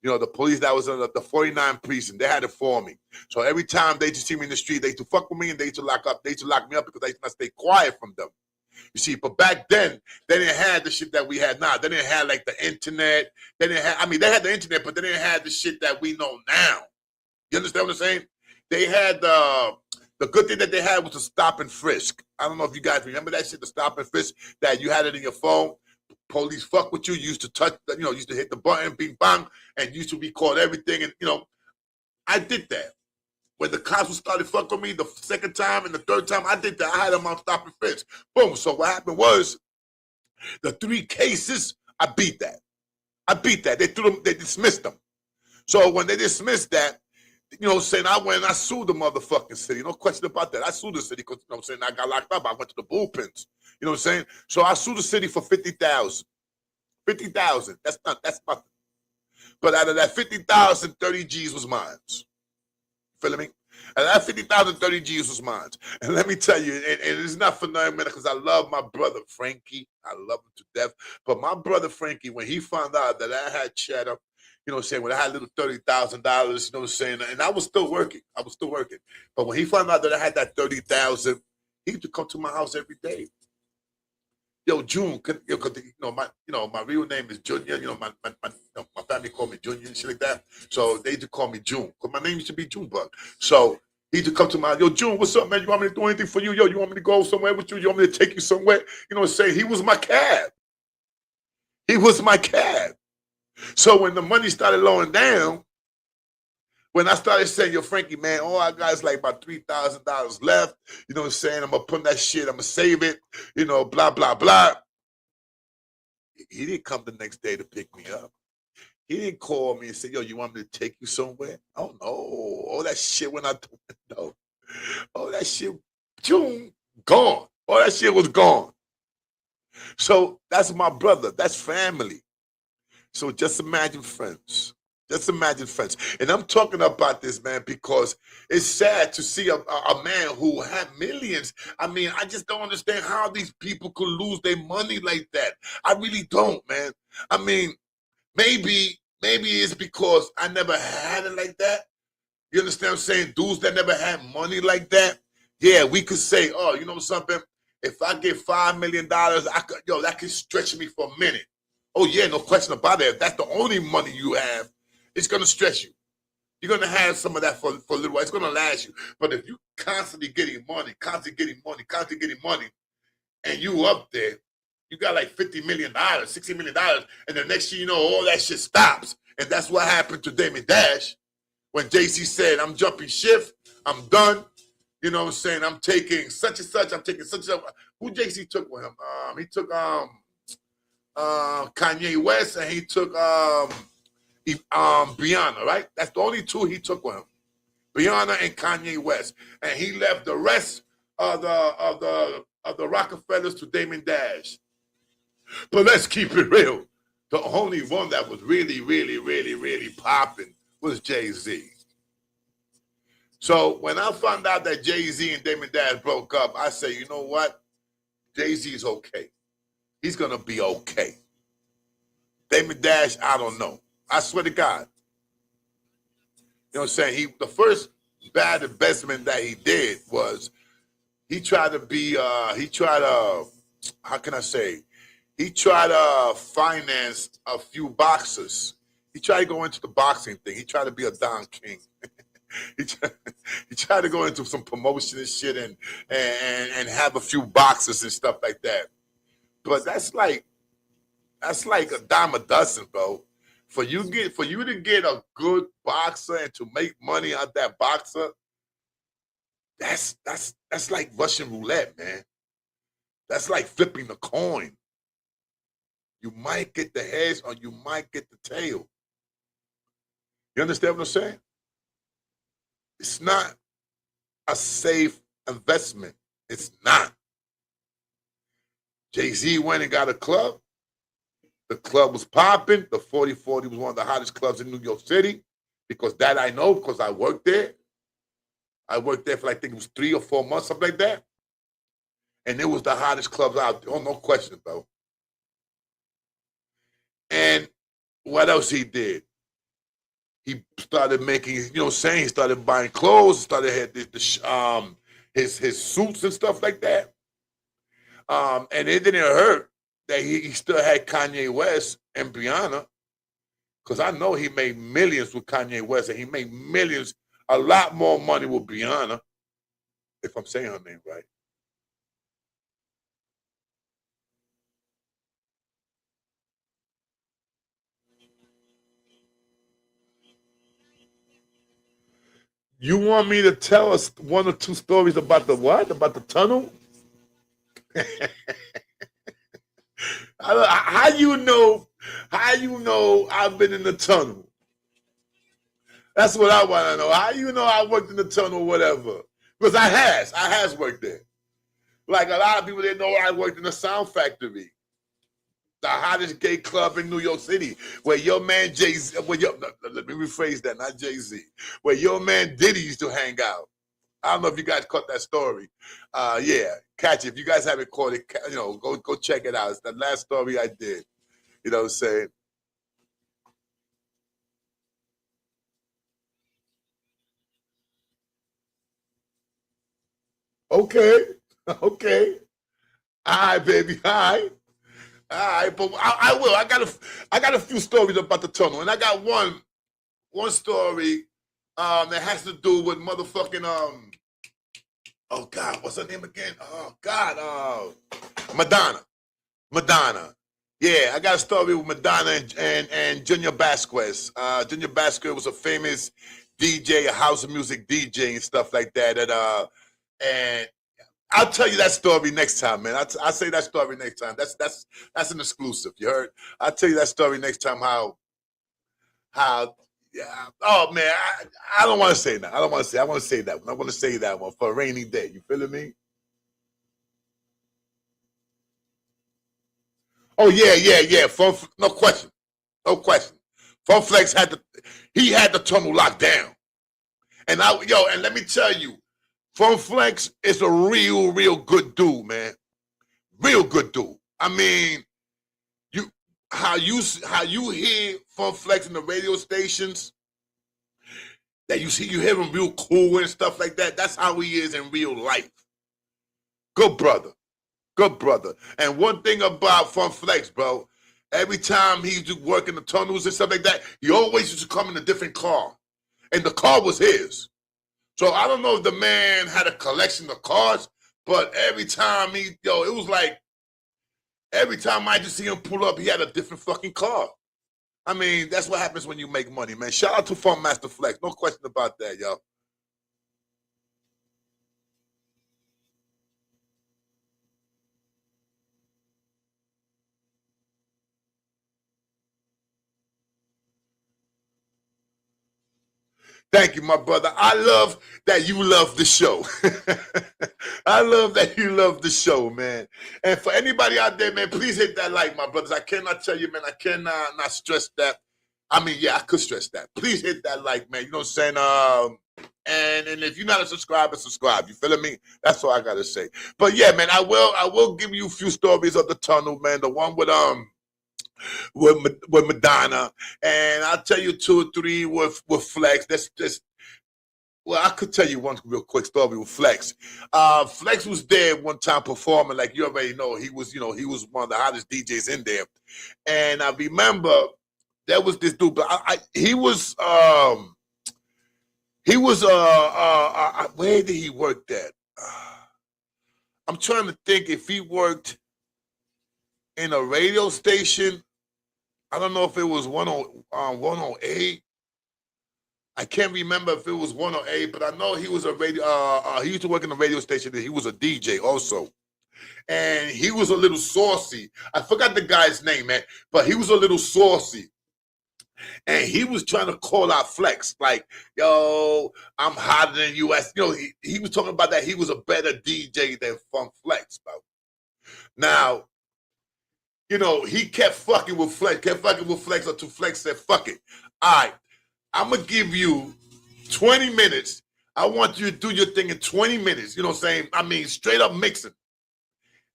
You know, the police that was in the 49 precinct, they had it for me. So every time they just see me in the street, they used to fuck with me and they used to lock me up because I used to stay quiet from them. You see, but back then, they didn't have the shit that we had now. They didn't have like the internet. They didn't have, I mean, they had the internet, but they didn't have the shit that we know now. You understand what I'm saying? They had the good thing that they had was the stop and frisk. I don't know if you guys remember that shit, the stop and frisk, that you had it in your phone. Police fuck with you. You used to touch, used to hit the button, bing bang, and used to record everything. And, I did that. When the cops started fucking with me the second time and the third time, I did that. I had them on stop and frisk. Boom. So what happened was the 3 cases, I beat that. They dismissed them. So when they dismissed that, saying I went and I sued the motherfucking city. No question about that. I sued the city because, saying I got locked up. I went to the bullpens. You know what I'm saying? So I sued the city for $50,000. $50,000. That's nothing. But out of that 50,000, 30 G's was mine. Feeling me? And that 50,000, 30 G's was mine. And let me tell you, and it's not for nothing, man, because I love my brother Frankie. I love him to death. But my brother Frankie, when he found out that I had cheddar, when I had a little $30,000, and I was still working. But when he found out that I had that 30,000, he used to come to my house every day. Yo, June, my real name is Junior. My family called me Junior and shit like that. So they used to call me June, because my name used to be Junebug. So he used to come to my, yo, June, what's up, man? You want me to do anything for you? Yo, you want me to go somewhere with you? You want me to take you somewhere? He was my cab. He was my cab. So when the money started lowering down, when I started saying, yo, Frankie, man, all I got is like about $3,000 left. You know what I'm saying? I'm going to put that shit. I'm going to save it. Blah, blah, blah. He didn't come the next day to pick me up. He didn't call me and say, yo, you want me to take you somewhere? Oh, no. All that shit went out the window. All that shit, gone. All that shit was gone. So that's my brother. That's family. So just imagine friends. Just imagine friends. And I'm talking about this, man, because it's sad to see a man who had millions. I mean, I just don't understand how these people could lose their money like that. I really don't, man. I mean, maybe it's because I never had it like that. You understand what I'm saying? Dudes that never had money like that. Yeah, we could say, oh, you know something? If I get $5 million, that could stretch me for a minute. Oh, yeah, no question about it. If that's the only money you have, it's going to stress you. You're going to have some of that for a little while. It's going to last you. But if you constantly getting money, and you up there, you got like $50 million, $60 million, and the next thing you know, all that shit stops. And that's what happened to Damon Dash when JC said, I'm jumping shift, I'm done. You know what I'm saying? I'm taking such and such, Who JC took with him? He took Kanye West, and he took Brianna, right? That's the only 2 he took with him. Brianna and Kanye West. And he left the rest of the Rockefellers to Damon Dash. But let's keep it real. The only one that was really, really, really, really popping was Jay-Z. So when I found out that Jay-Z and Damon Dash broke up, I said, you know what? Jay-Z's okay. He's going to be okay. Damon Dash, I don't know. I swear to God. You know what I'm saying? The first bad investment that he did was he tried to finance a few boxers. He tried to go into the boxing thing. He tried to be a Don King. he, tried, he tried to go into some promotion and shit and have a few boxes and stuff like that. But that's like a dime a dozen, bro. For you to get a good boxer and to make money out that boxer, that's like Russian roulette, man. That's like flipping the coin. You might get the heads or you might get the tail. You understand what I'm saying? It's not a safe investment. It's not. Jay-Z went and got a club. The club was popping. The 4040 was one of the hottest clubs in New York City. Because that I know, because I worked there. I worked there for I think it was 3 or 4 months, something like that. And it was the hottest clubs out there. Oh, no question, bro. And what else he did? He started making, you know what I'm saying? He started buying clothes, started had his suits and stuff like that. And it didn't hurt that he still had Kanye West and Brianna. Because I know he made millions with Kanye West, and he made millions, a lot more money with Brianna, if I'm saying her name right. You want me to tell us 1 or 2 stories about the what? About the tunnel? How you know? How you know I've been in the tunnel? That's what I want to know. How you know I worked in the tunnel, whatever? Because I has worked there. Like a lot of people didn't know I worked in the Sound Factory, the hottest gay club in New York City, where your man Jay-Z, let me rephrase that, not Jay-Z, where your man Diddy used to hang out. I don't know if you guys caught that story. Yeah, catch it. If you guys haven't caught it, you know, go check it out. It's the last story I did. You know what I'm saying? Okay. Okay. All right, baby. All right. All right, but I will. I got a few stories about the tunnel, and I got one story that has to do with motherfucking oh God, what's her name again? Oh God, Madonna. Madonna. Yeah, I got a story with Madonna and Junior Basquez. Junior Basquez was a famous DJ, a house music DJ and stuff like that. And I'll tell you that story next time, man. I'll say that story next time. That's an exclusive. You heard? I'll tell you that story next time. How? Yeah. Oh man, I don't want to say that. I don't want to say. I want to say that one. I want to say that one for a rainy day. You feeling me? Oh yeah, yeah, yeah. No question. No question. Fun Flex had the tunnel locked down. And and let me tell you, Fun Flex is a real good dude, man. Real good dude. I mean, you how you hear Fun Flex in the radio stations, that you hear him real cool and stuff like that. That's how he is in real life. Good brother. Good brother. And one thing about Fun Flex, bro, every time he used to work in the tunnels and stuff like that, he always used to come in a different car. And the car was his. So I don't know if the man had a collection of cars, but every time it was like every time I just see him pull up, he had a different fucking car. I mean, that's what happens when you make money, man. Shout out to Fun Master Flex. No question about that, yo. Thank you, my brother. I love that you love the show. I love that you love the show, man. And for anybody out there, man, please hit that like, my brothers. I cannot tell you, man, I cannot not stress that. I mean, yeah, I could stress that. Please hit that like, man. You know what I'm saying? And if you're not a subscriber, subscribe. You feeling me? That's all I gotta say. But yeah, man, I will give you a few stories of the tunnel, man. The one with Madonna, and I'll tell you 2 or 3 with Flex. That's just well, I could tell you one real quick story with Flex. Flex was there one time performing, like you already know. He was one of the hottest DJs in there, and I remember there was this dude, but he was He was where did he work at? I'm trying to think if he worked in a radio station. I don't know if it was 108. I can't remember if it was 108, but I know he was a radio. He used to work in a radio station. He was a DJ also, and he was a little saucy. I forgot the guy's name, man, but he was a little saucy. And he was trying to call out Flex, like, yo, I'm hotter than US. You know, he was talking about that he was a better DJ than Funk Flex, bro. Now, you know, he kept fucking with Flex until Flex said, fuck it. All right, I'm going to give you 20 minutes. I want you to do your thing in 20 minutes. You know what I'm saying? I mean, straight up mixing.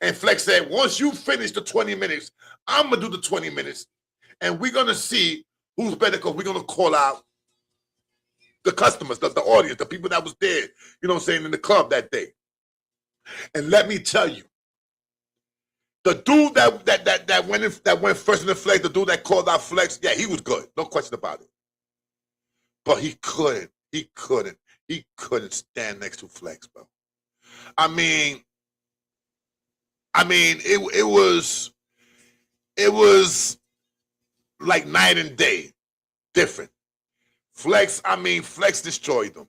And Flex said, once you finish the 20 minutes, I'm going to do the 20 minutes. And we're going to see who's better, because we're going to call out the customers, the audience, the people that was there, you know what I'm saying, in the club that day. And let me tell you, the dude that went first in the Flex, the dude that called out Flex, yeah, he was good. No question about it. But he couldn't stand next to Flex, bro. I mean, it was like night and day, different. Flex destroyed them.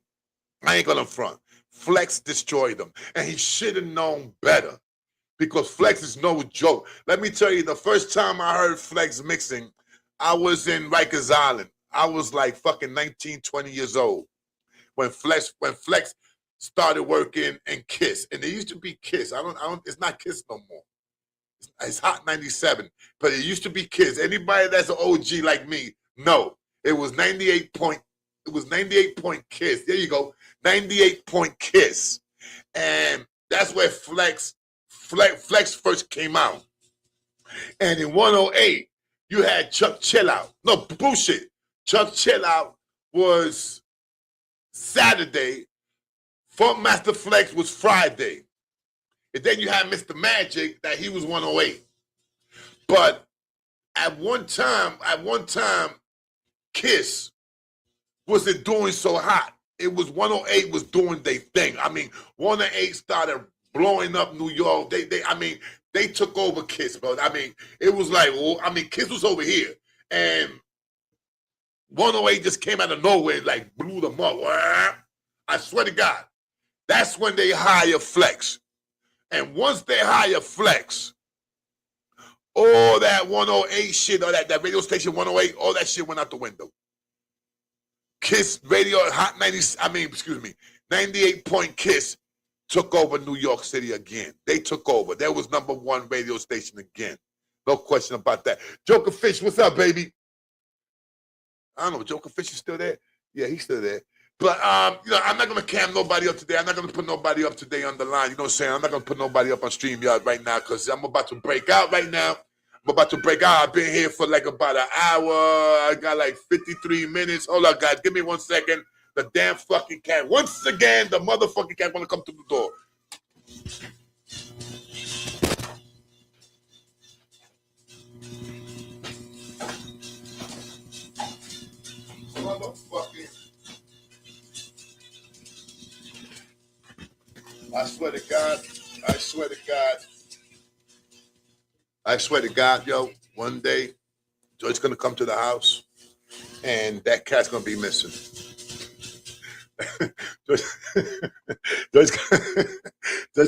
I ain't gonna front. Flex destroyed them. And he should have known better, because Flex is no joke. Let me tell you, the first time I heard Flex mixing, I was in Rikers Island. I was like fucking 19, 20 years old when Flex started working in Kiss. And it used to be Kiss. It's not Kiss no more. It's Hot 97, but it used to be Kiss. Anybody that's an OG like me, no, it was 98 point Kiss. There you go, 98 point Kiss, and that's where Flex first came out. And in 108, you had Chuck Chill Out. No bullshit. Chuck Chill Out was Saturday. Funk Master Flex was Friday. And then you had Mr. Magic, that he was 108. But at one time, Kiss wasn't doing so hot. It was 108 was doing their thing. I mean, 108 started blowing up New York. They took over Kiss, bro. I mean, it was like, Kiss was over here. And 108 just came out of nowhere, like blew them up. I swear to God. That's when they hire Flex. And once they hire Flex, all that 108 shit, or that radio station 108, all that shit went out the window. Kiss Radio, Hot 98 Point Kiss took over New York City again. They took over. There was #1 radio station again. No question about that. Joker Fish, what's up, baby? I don't know, Joker Fish is still there? Yeah, he's still there. But, I'm not going to cam nobody up today. I'm not going to put nobody up today on the line. You know what I'm saying? I'm not going to put nobody up on StreamYard right now, because I'm about to break out right now. I've been here for like about an hour. I got like 53 minutes. Hold on, guys. Give me 1 second. The damn fucking cat. Once again, the motherfucking cat want to come through the door. Motherfucking. I swear to God, yo, one day, Joy's going to come to the house, and that cat's going to be missing. Joy's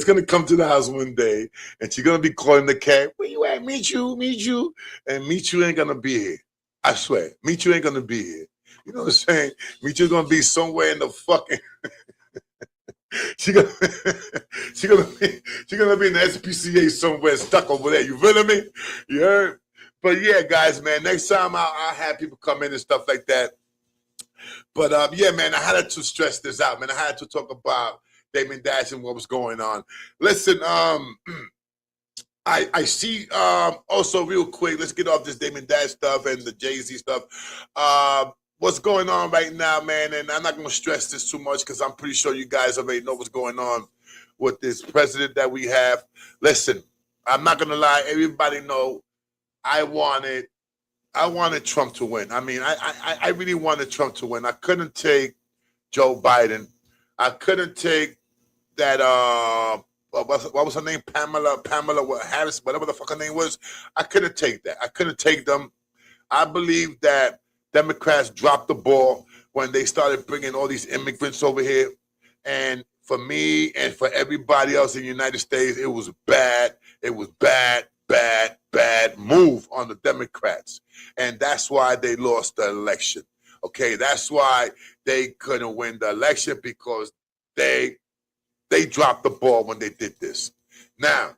going to come to the house one day, and she's going to be calling the cat, where you at, Michu? And Michu ain't going to be here. I swear, Michu ain't going to be here. You know what I'm saying? Michu's going to be somewhere in the fucking... She gonna be in the SPCA somewhere, stuck over there. You feel me? You heard? But yeah, guys, man. Next time I'll have people come in and stuff like that. But yeah, man, I had to stress this out, man. I had to talk about Damon Dash and what was going on. Listen, I see also real quick. Let's get off this Damon Dash stuff and the Jay-Z stuff. What's going on right now, man, and I'm not going to stress this too much, because I'm pretty sure you guys already know what's going on with this president that we have. Listen, I'm not going to lie. Everybody know I wanted Trump to win. I mean, I really wanted Trump to win. I couldn't take Joe Biden. I couldn't take that what was her name? Pamela Harris, whatever the fuck her name was. I couldn't take that. I couldn't take them. I believe that Democrats dropped the ball when they started bringing all these immigrants over here. And for me and for everybody else in the United States, it was bad. It was bad move on the Democrats. And that's why they lost the election. Okay, that's why they couldn't win the election, because they dropped the ball when they did this. Now,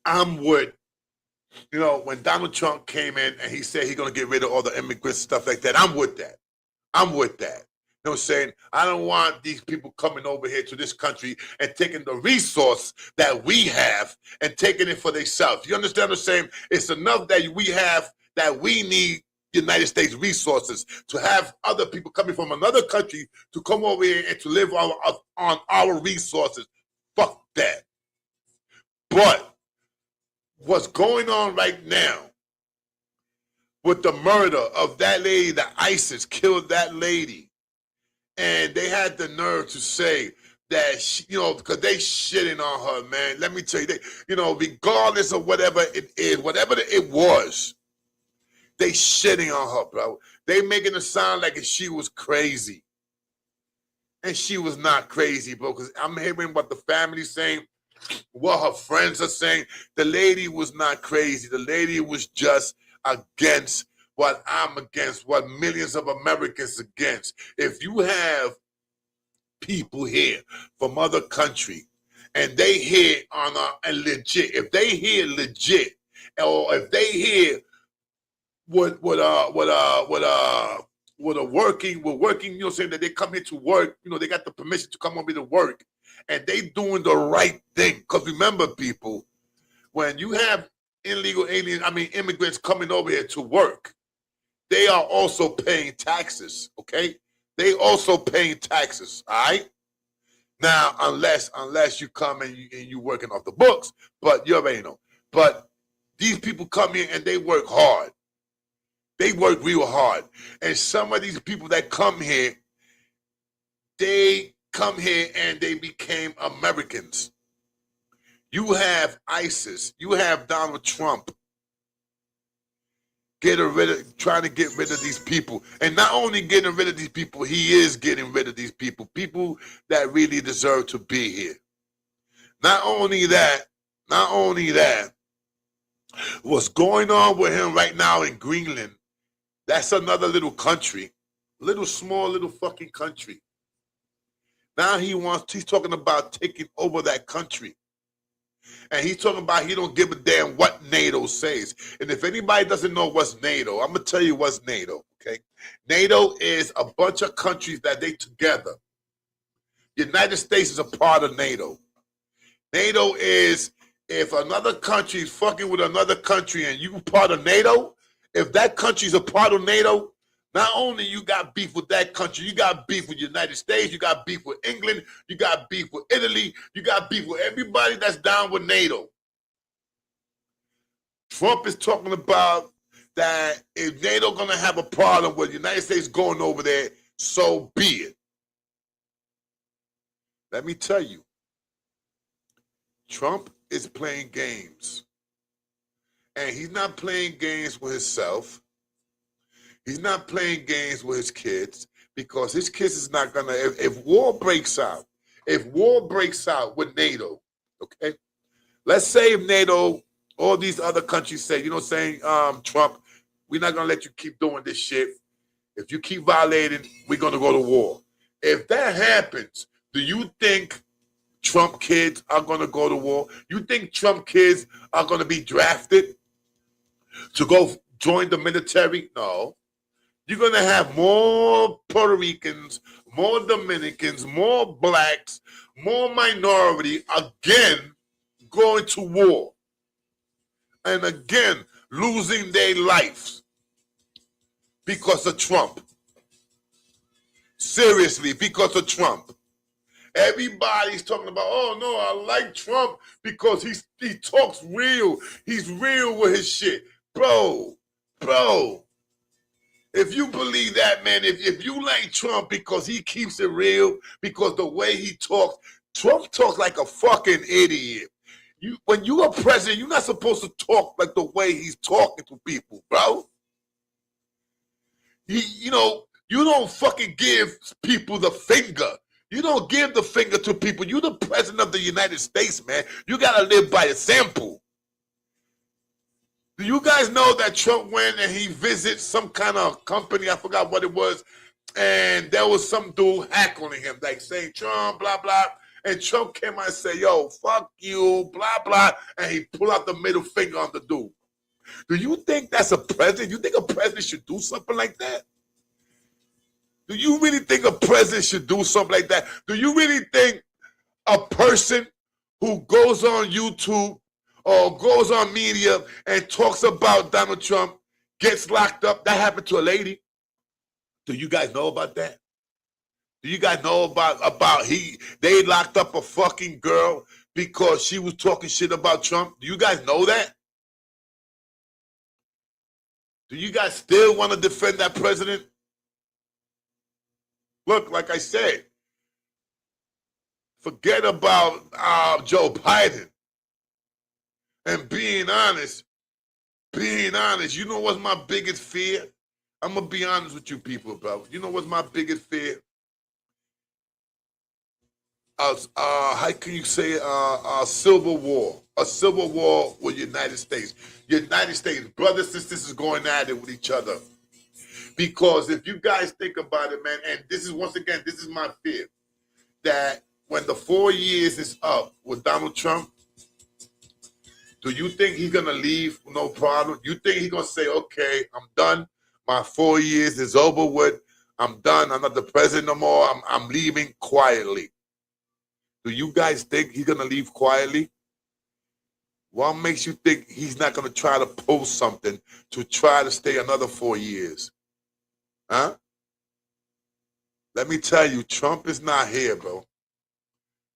I'm with, when Donald Trump came in and he said he's going to get rid of all the immigrants, stuff like that, I'm with that. I'm with that. You know what I'm saying? I don't want these people coming over here to this country and taking the resource that we have and taking it for themselves. You understand what I'm saying? It's enough that we have that we need United States resources to have other people coming from another country to come over here and to live on our resources. Fuck that. But what's going on right now with the murder of that lady, that ISIS killed that lady, and they had the nerve to say that, because they shitting on her, man. Let me tell you, regardless of whatever it is, whatever it was, they shitting on her, bro. They making it sound like she was crazy. And she was not crazy, bro, because I'm hearing what the family's saying, what her friends are saying. The lady was not crazy. The lady was just against what I'm against, what millions of Americans against. If you have people here from other country and they hear on a legit, if they hear legit, or if they hear with working, saying that they come here to work, they got the permission to come over to work, and they doing the right thing. Because remember, people, when you have immigrants coming over here to work, they are also paying taxes, okay? They also paying taxes, all right? Now, unless you come and you working off the books, but you already know. But these people come here and they work hard. They work real hard. And some of these people that come here, they come here and they became Americans. You have ISIS. You have Donald Trump trying to get rid of these people. And not only getting rid of these people, he is getting rid of these people. People that really deserve to be here. Not only that, what's going on with him right now in Greenland, that's another little country. Small little fucking country. Now he's talking about taking over that country. And he's talking about he don't give a damn what NATO says. And if anybody doesn't know what's NATO, I'm going to tell you what's NATO, okay? NATO is a bunch of countries that they together. The United States is a part of NATO. NATO is, if another country is fucking with another country and you part of NATO, if that country's a part of NATO, not only you got beef with that country, you got beef with the United States, you got beef with England, you got beef with Italy, you got beef with everybody that's down with NATO. Trump is talking about that if NATO gonna have a problem with the United States going over there, so be it. Let me tell you, Trump is playing games. And he's not playing games with himself. He's not playing games with his kids, because his kids is not gonna, if war breaks out with NATO, okay? Let's say if NATO, all these other countries say, Trump, we're not gonna let you keep doing this shit. If you keep violating, we're gonna go to war. If that happens, do you think Trump kids are gonna go to war? You think Trump kids are gonna be drafted to go join the military? No. You're going to have more Puerto Ricans, more Dominicans, more blacks, more minority, again, going to war. And again, losing their lives because of Trump. Seriously, because of Trump. Everybody's talking about, oh, no, I like Trump because he talks real. He's real with his shit. Bro. If you believe that, man, if you like Trump because he keeps it real, because the way he talks, Trump talks like a fucking idiot. When you're a president, you're not supposed to talk like the way he's talking to people, bro. You don't fucking give people the finger. You don't give the finger to people. You're the president of the United States, man. You gotta live by example. Do you guys know that Trump went and he visited some kind of company? I forgot what it was. And there was some dude heckling him, like saying Trump, blah, blah. And Trump came out and said, yo, fuck you, blah, blah. And he pulled out the middle finger on the dude. Do you think that's a president? You think a president should do something like that? Do you really think a president should do something like that? Do you really think a person who goes on YouTube or goes on media and talks about Donald Trump gets locked up? That happened to a lady. Do you guys know about that? Do you guys know about they locked up a fucking girl because she was talking shit about Trump? Do you guys know that? Do you guys still want to defend that president? Look, like I said, forget about Joe Biden. And being honest, you know what's my biggest fear? I'm going to be honest with you people, bro. You know what's my biggest fear? How can you say a civil war? A civil war with United States. United States, brothers and sisters going at it with each other. Because if you guys think about it, man, and this is, once again, this is my fear, that when the 4 years is up with Donald Trump, do you think he's going to leave no problem? You think he's going to say, okay, I'm done. My 4 years is over with. I'm done. I'm not the president no more. I'm leaving quietly. Do you guys think he's going to leave quietly? What makes you think he's not going to try to post something to try to stay another 4 years? Huh? Let me tell you, Trump is not here, bro.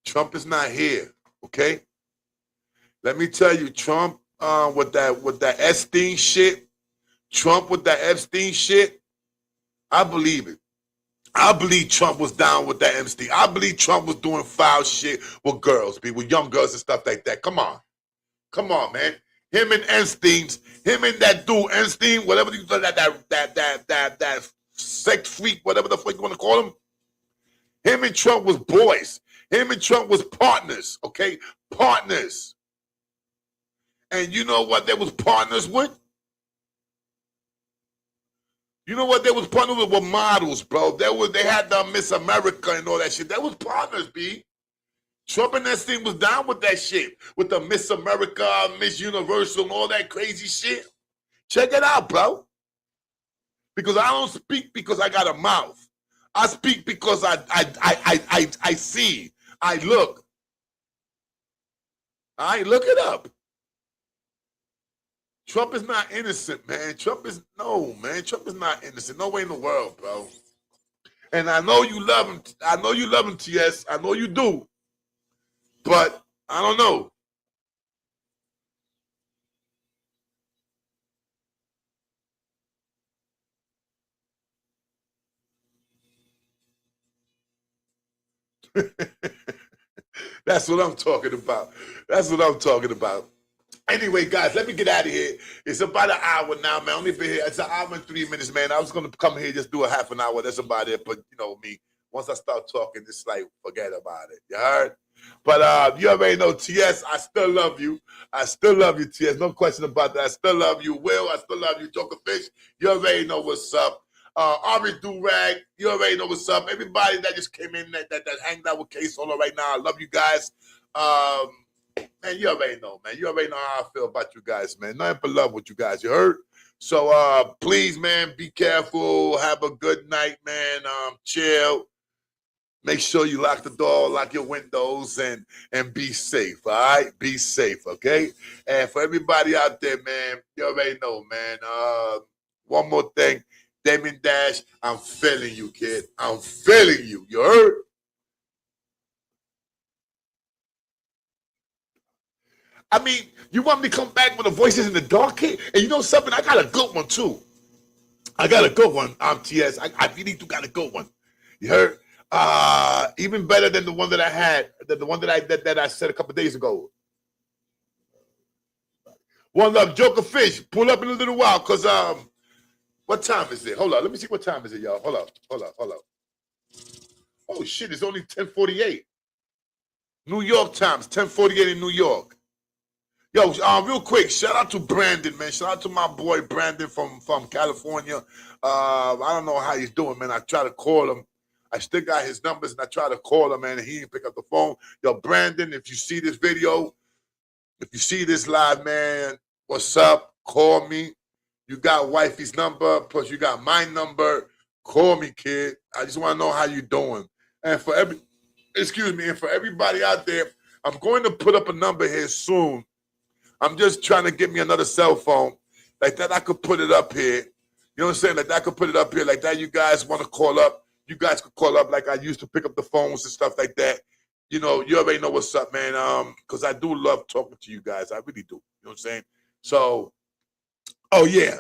Trump is not here, okay? Let me tell you, Trump with that Epstein shit, Trump with that Epstein shit, I believe it. I believe Trump was down with that Epstein. I believe Trump was doing foul shit with girls, with young girls and stuff like that. Come on. Come on, man. Him and him and that dude, Epstein, whatever you call that sex freak, whatever the fuck you want to call him. Him and Trump was boys. Him and Trump was partners, okay? Partners. And you know what they was partners with? You know what they was partners with? Were models, bro. They had the Miss America and all that shit. That was partners, B. Trump and that thing was down with that shit. With the Miss America, Miss Universal, and all that crazy shit. Check it out, bro. Because I don't speak because I got a mouth. I speak because I see. I look. All right, look it up. Trump is not innocent, man. Trump is not innocent. No way in the world, bro. And I know you love him. I know you love him, TS. I know you do. But I don't know. That's what I'm talking about. That's what I'm talking about. Anyway, guys, let me get out of here. It's about an hour now, man. Only been here. It's an hour and 3 minutes, man. I was going to come here just do a half an hour. That's about it. But, you know me, once I start talking, it's like, forget about it. You heard? But you already know, TS, I still love you. I still love you, TS. No question about that. I still love you, Will. I still love you, Joker Fish. You already know what's up. Ari Durag, you already know what's up. Everybody that just came in that hanged out with k.solo right now, I love you guys. Man, you already know, man. You already know how I feel about you guys, man. Nothing but love with you guys. You heard? So please, man, be careful. Have a good night, man. Chill. Make sure you lock the door, lock your windows, and be safe, all right? Be safe, okay? And for everybody out there, man, you already know, man. One more thing. Damien Dash, I'm feeling you, kid. I'm feeling you. You heard? I mean, you want me to come back with the voices in the dark, kid? And you know something? I got a good one, too. I got a good one, TS. I really do got a good one. You heard? Even better than the one that I had, the one that I said a couple days ago. One love, Joker Fish. Pull up in a little while, cause what time is it? Hold on, let me see what time is it, y'all. Hold up. Oh shit, it's only 10:48. New York times, 10:48 in New York. Yo, real quick, shout out to Brandon, man. Shout out to my boy Brandon from California. I don't know how he's doing, man. I try to call him. I still got his numbers, and I try to call him, man, and he didn't pick up the phone. Yo, Brandon, if you see this video, if you see this live, man, what's up? Call me. You got wifey's number, plus you got my number. Call me, kid. I just want to know how you doing. And for and for everybody out there, I'm going to put up a number here soon. I'm just trying to get me another cell phone. Like that, I could put it up here. You know what I'm saying? Like that, I could put it up here. Like that, you guys want to call up. You guys could call up like I used to pick up the phones and stuff like that. You know, you already know what's up, man. Because I do love talking to you guys. I really do. You know what I'm saying? So, oh yeah.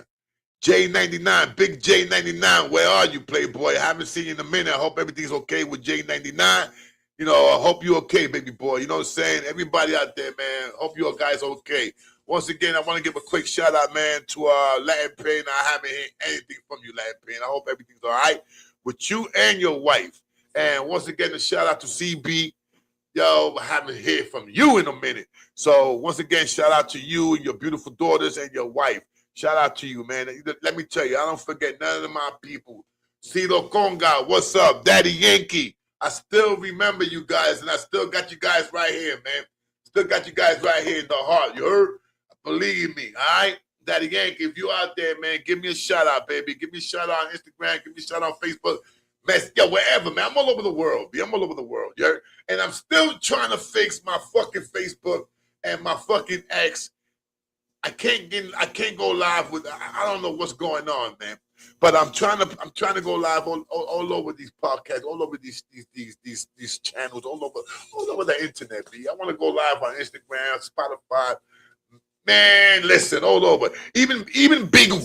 J99, big J99, where are you, Playboy? I haven't seen you in a minute. I hope everything's okay with J99. You know, I hope you're okay, baby boy. You know what I'm saying? Everybody out there, man, hope you guys okay. Once again, I want to give a quick shout out, man, to Latin Pain. I haven't heard anything from you, Latin Pain. I hope everything's all right with you and your wife. And once again, a shout out to CB. Yo, I haven't heard from you in a minute. So once again, shout out to you and your beautiful daughters and your wife. Shout out to you, man. Let me tell you, I don't forget none of my people. Cito Conga, what's up? Daddy Yankee. I still remember you guys, and I still got you guys right here, man. Still got you guys right here in the heart. You heard? Believe me, all right? Daddy Yankee, if you out there, man, give me a shout out, baby. Give me a shout out on Instagram. Give me a shout out on Facebook. Man, yo, wherever, man. I'm all over the world. I'm all over the world. You heard? And I'm still trying to fix my fucking Facebook and my fucking ex. I can't go live with. I don't know what's going on, man. But I'm trying to go live all over these podcasts, all over these channels, all over the internet. B. I want to go live on Instagram, Spotify. Man, listen, all over. Even Beagle,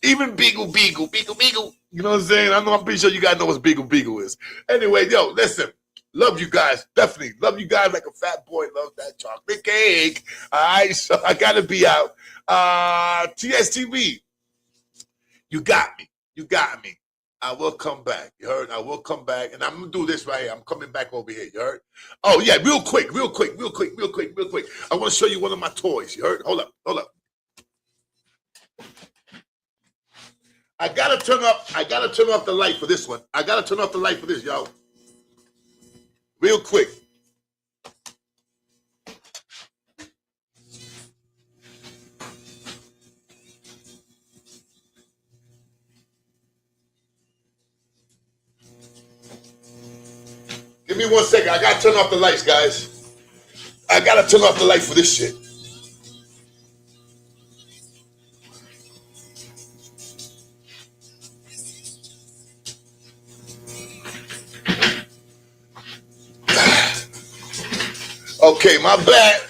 even Beagle. You know what I'm saying? I'm pretty sure you guys know what Beagle is. Anyway, yo, listen. Love you guys. Definitely. Love you guys like a fat boy loves that chocolate cake. All right. So I got to be out. TSTV. You got me. I will come back. You heard? I will come back. And I'm going to do this right here. I'm coming back over here. You heard? Oh, yeah. Real quick. I want to show you one of my toys. You heard? Hold up. I got to turn off the light for this one. I got to turn off the light for this, y'all. Real quick. Give me 1 second. I gotta turn off the lights, guys. I gotta turn off the light for this shit. Okay, my bad.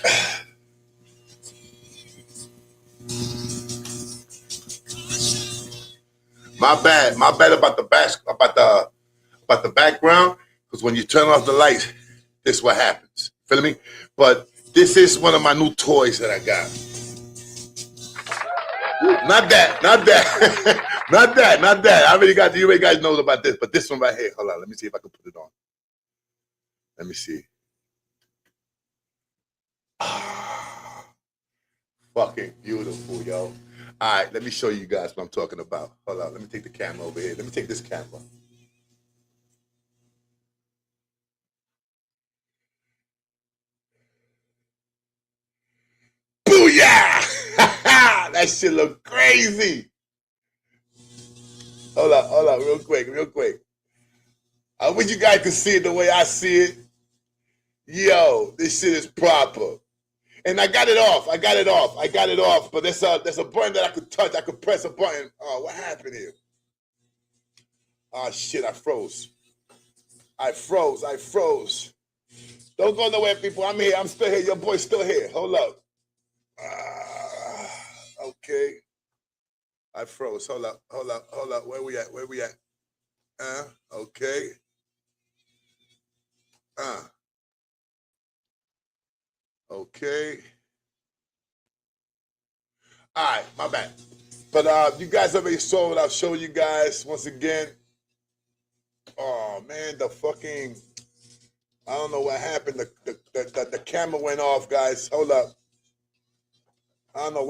My bad about the background. Because when you turn off the lights, this is what happens. Feel me? But this is one of my new toys that I got. Not that. Not that. You already guys know about this, but this one right here. Hold on, let me see if I can put it on. Let me see. Fucking beautiful, yo. All right, let me show you guys what I'm talking about. Hold on, let me take the camera over here. Let me take this camera. Booyah! That shit look crazy. Hold on, real quick. I wish you guys could see it the way I see it. Yo, this shit is proper. And I got it off. But there's a button that I could touch. I could press a button. Oh, what happened here? Oh shit, I froze. Don't go nowhere, people. I'm here. I'm still here. Your boy's still here. Hold up. Okay. I froze. Hold up. Where we at? Okay. Okay. All right, my bad. But you guys already saw what I've shown you guys once again. Oh man, the fucking I don't know what happened. The camera went off, guys. Hold up. I don't know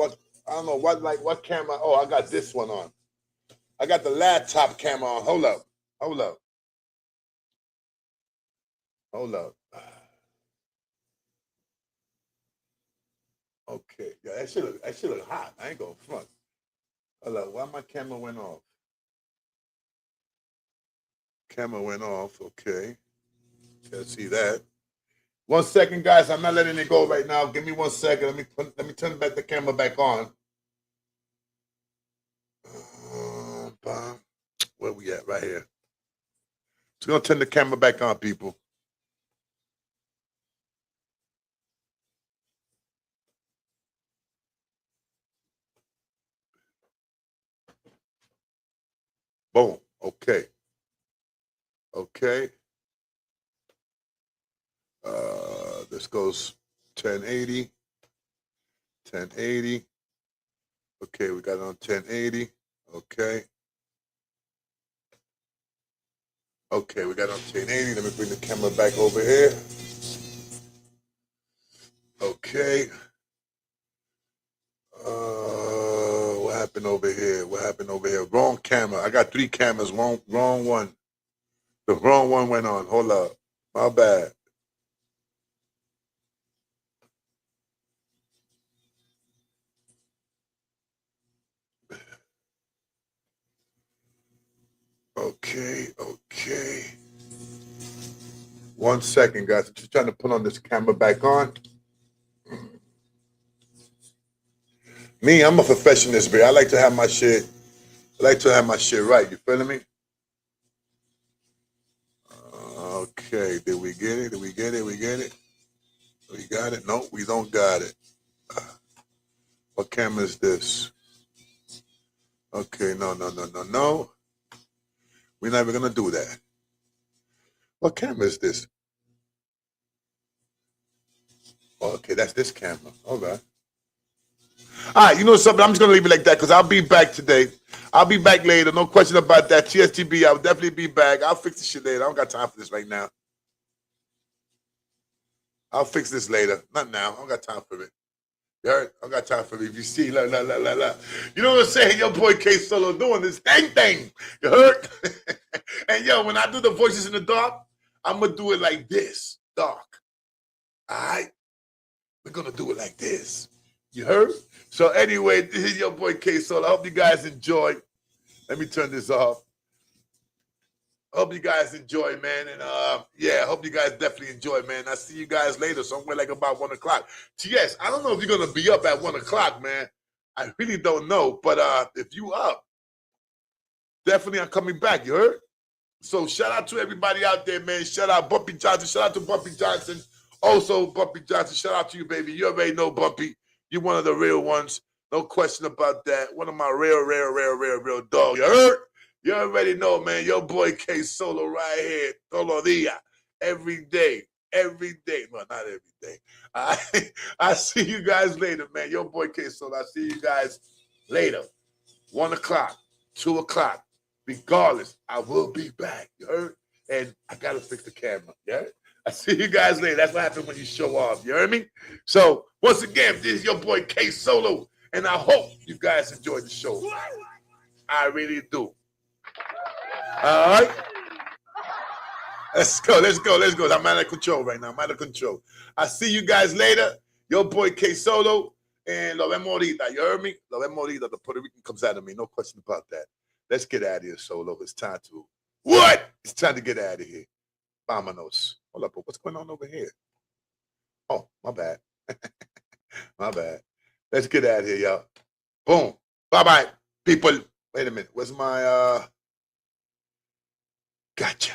what like what camera. Oh, I got this one on. I got the laptop camera on. Hold up. Okay. Yeah, that shit look hot. I ain't gonna front. Hold up. Why my camera went off? Camera went off. Okay. Can't see that. 1 second, guys. I'm not letting it go right now. Give me 1 second. Let me turn back the camera back on. Where we at? Right here. So we're gonna turn the camera back on, people. Boom. Okay. This goes 1080. Okay, we got it on 1080. Okay, we got it on 1080. Let me bring the camera back over here. Okay. What happened over here? Wrong camera. I got 3 cameras. Wrong one. The wrong one went on. Hold up. My bad. Okay. 1 second, guys. I'm just trying to put on this camera back on. Me, I'm a perfectionist, baby. I like to have my shit right. You feeling me? Okay, did we get it? We got it? No, we don't got it. What camera is this? Okay, no. We're not even gonna do that. What camera is this? Okay, that's this camera. All right. All right, you know something? I'm just gonna leave it like that because I'll be back today. I'll be back later. No question about that. TSTB, I'll definitely be back. I'll fix this shit later. I don't got time for this right now. I'll fix this later. Not now. I don't got time for it. You heard? I don't got time for it. If you see, la. You know what I'm saying? Your boy k.solo doing this thing. You heard? And yo, when I do the voices in the dark, I'm gonna do it like this, dark. All right? We're gonna do it like this. You heard? So anyway, this is your boy k.solo. I hope you guys enjoy. Let me turn this off. Hope you guys enjoy, man. And yeah, I hope you guys definitely enjoy, man. I'll see you guys later, somewhere like about 1 o'clock. Yes, I don't know if you're gonna be up at 1 o'clock, man. I really don't know. But if you up, definitely I'm coming back, you heard? So shout out to everybody out there, man. Shout out Bumpy Johnson. Shout out to Bumpy Johnson. Also, Bumpy Johnson, shout out to you, baby. You already know, Bumpy. You're one of the real ones. No question about that. One of my real dogs. You heard? You already know, man. Your boy k.solo right here. Todos los días. Every day. Well, not every day. I see you guys later, man. Your boy k.solo. I see you guys later. 1 o'clock, 2 o'clock. Regardless, I will be back. You heard? And I got to fix the camera. You heard? I see you guys later. That's what happens when you show off. You heard me? So, once again, this is your boy k.solo. And I hope you guys enjoyed the show. I really do. All right? Let's go. I'm out of control right now. I see you guys later. Your boy k.solo. And lo vemos ahorita. You heard me? Lo vemos ahorita. The Puerto Rican comes out of me. No question about that. Let's get out of here, Solo. It's time to... What? It's time to get out of here. Vámonos. Hold up. What's going on over here? Oh, my bad. My bad. Let's get out of here, y'all. Boom. Bye-bye, people. Wait a minute. Where's my... Gotcha.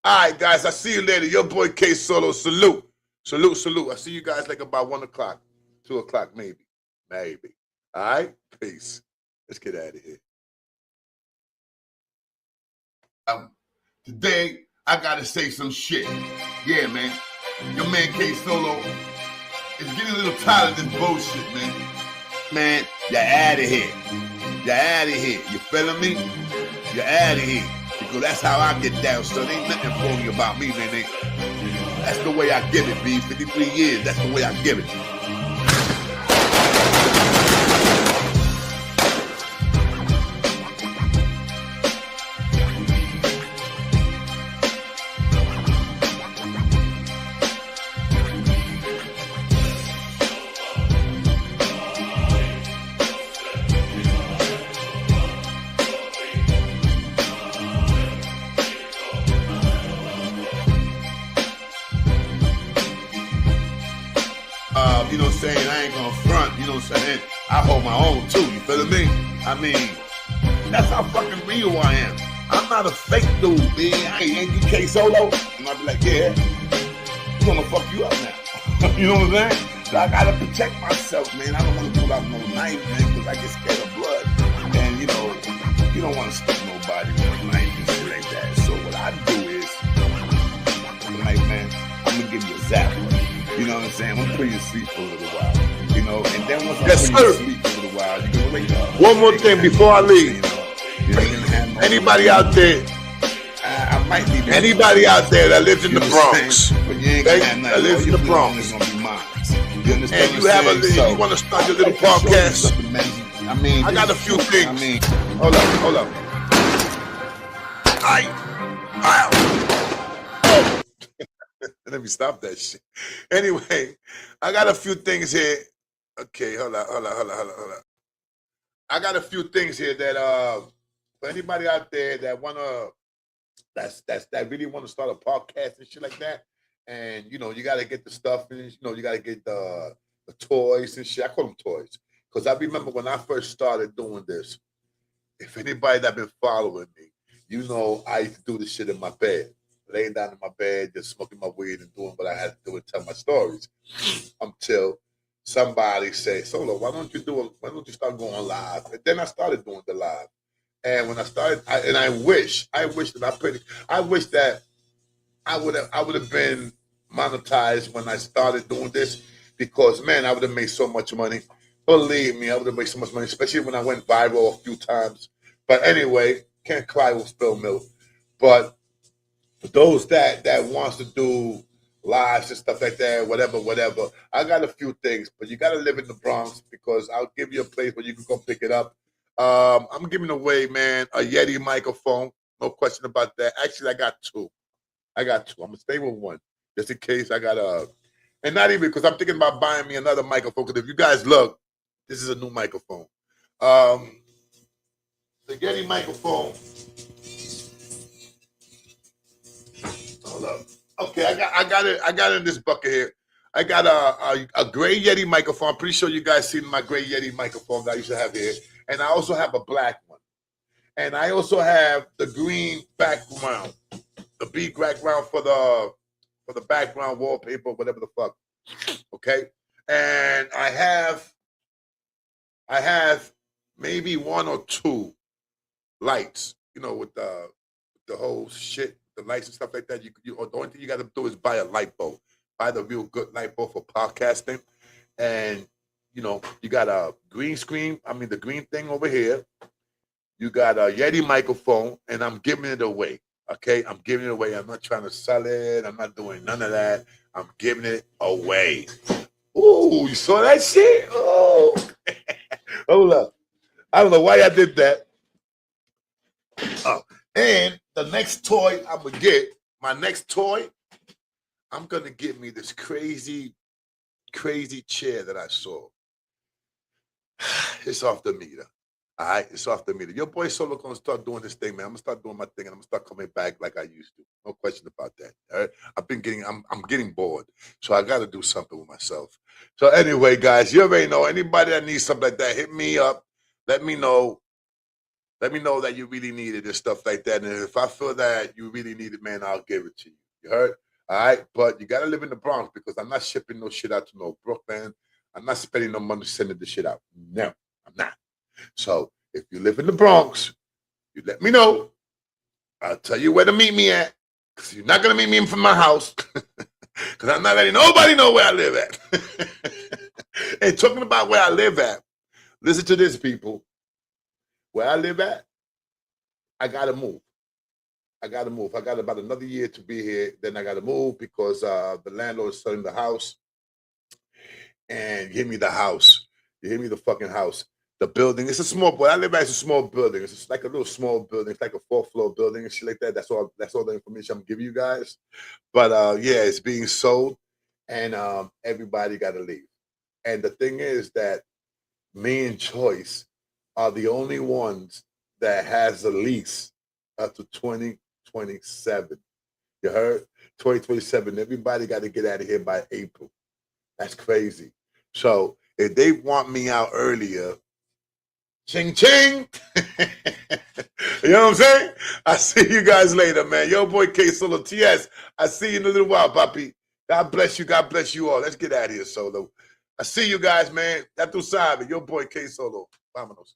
All right, guys. I see you later. Your boy k.solo. Salute. I see you guys like about 1 o'clock, 2 o'clock, maybe. All right? Peace. Let's get out of here. Today, I gotta say some shit. Yeah, man. Your man K.Solo is getting a little tired of this bullshit, man. Man, you're out of here. You're out of here. You feeling me? You're out of here. Because that's how I get down, son. Ain't nothing phony about me, man. That's the way I give it, B. 53 years, that's the way I give it. You know what I'm saying? I ain't gonna front, you know what I'm saying? I hold my own too, you feeling me? I mean, that's how fucking real I am. I'm not a fake dude, man. Ain't you k.solo? And I'll be like, yeah, I'm gonna fuck you up now. You know what I'm saying? So I gotta protect myself, man. I don't wanna pull out no knife, man, because I get scared of blood. And you know, you don't wanna stick nobody with a knife and shit like that. So what I do is, I'm like, man, I'm gonna give you a zap. You know what I'm saying? I'm gonna put you to sleep for a little while. You know, and then once I put you to sleep for a little while, you're gonna wake up. One more thing before I leave. You ain't gonna have no Anybody out there? I might be Anybody out there that lives in the Bronx? But you ain't gonna have nothing. That lives in the Bronx. It's gonna be mine. You understand? And you have you want to start your little podcast? I mean, I got a few things. I mean, hold up. Let me stop that shit. Anyway, I got a few things here. Okay, hold up. I got a few things here that for anybody out there that that really want to start a podcast and shit like that. And you know, you gotta get the stuff and you know, you gotta get the toys and shit. I call them toys. Because I remember when I first started doing this, if anybody that been following me, you know I used to do this shit in my bed. Laying down in my bed, just smoking my weed and doing what I had to do and tell my stories. Until somebody said, Solo, why don't you start going live? And then I started doing the live. And when I started, I wish that I would have been monetized when I started doing this, because man, I would have made so much money. Believe me, I would have made so much money, especially when I went viral a few times. But anyway, can't cry will spill milk. But for those that wants to do lives and stuff like that, whatever, I got a few things, but you got to live in the Bronx, because I'll give you a place where you can go pick it up. I'm giving away, man, a Yeti microphone. No question about that. Actually, I got two. I'm going to stay with one, just in case I got and not even, because I'm thinking about buying me another microphone, because if you guys look, this is a new microphone. The Yeti microphone. Hold up. Okay, I got it in this bucket here. I got a gray Yeti microphone. I'm pretty sure you guys seen my gray Yeti microphone that I used to have here. And I also have a black one. And I also have the green background, the bead background for the background wallpaper, whatever the fuck. Okay? And I have maybe one or two lights, you know, with the whole shit, the lights and stuff like that. The only thing you got to do is buy a light bulb. Buy the real good light bulb for podcasting. And, you know, you got a green screen. I mean, the green thing over here. You got a Yeti microphone, and I'm giving it away. Okay? I'm giving it away. I'm not trying to sell it. I'm not doing none of that. I'm giving it away. Ooh, you saw that shit? Oh. Hold up. I don't know why I did that. Oh. And the next toy I'm going to get, I'm going to get me this crazy chair that I saw. It's off the meter. All right, it's off the meter. Your boy Solo gonna start doing this thing, man. I'm gonna start doing my thing, and I'm gonna start coming back like I used to. No question about that. All right, I'm getting bored, so I got to do something with myself. So anyway, guys, you already know. Anybody that needs something like that, hit me up. Let me know. Let me know that you really need it and stuff like that. And if I feel that you really need it, man, I'll give it to you. You heard? All right, but you gotta live in the Bronx, because I'm not shipping no shit out to no Brooklyn. I'm not spending no money sending the shit out. No, I'm not. So If you live in the Bronx, you let me know. I'll tell you where to meet me at. Because you're not going to meet me from my house. Because I'm not letting nobody know where I live at. And talking about where I live at, listen to this, people. Where I live at, I got to move. I got to move. I got about another year to be here. Then I got to move because the landlord is selling the house. And give me the house. You hear me? The fucking house. The building. It's a small. Boy, I live at a small building. It's just like a little small building. It's like a 4th floor building and shit like that. That's all. That's all the information I'm giving you guys. But yeah, it's being sold, and everybody got to leave. And the thing is that me and Choice are the only ones that has a lease up to 2027. You heard? 2027. Everybody got to get out of here by April. That's crazy. So if they want me out earlier, ching ching. You know what I'm saying? I see you guys later, man. Yo, boy k.solo TS. I see you in a little while, papi. God bless you. God bless you all. Let's get out of here, Solo. I see you guys, man. Ya tú sabes. Yo, boy k.solo. Vámonos.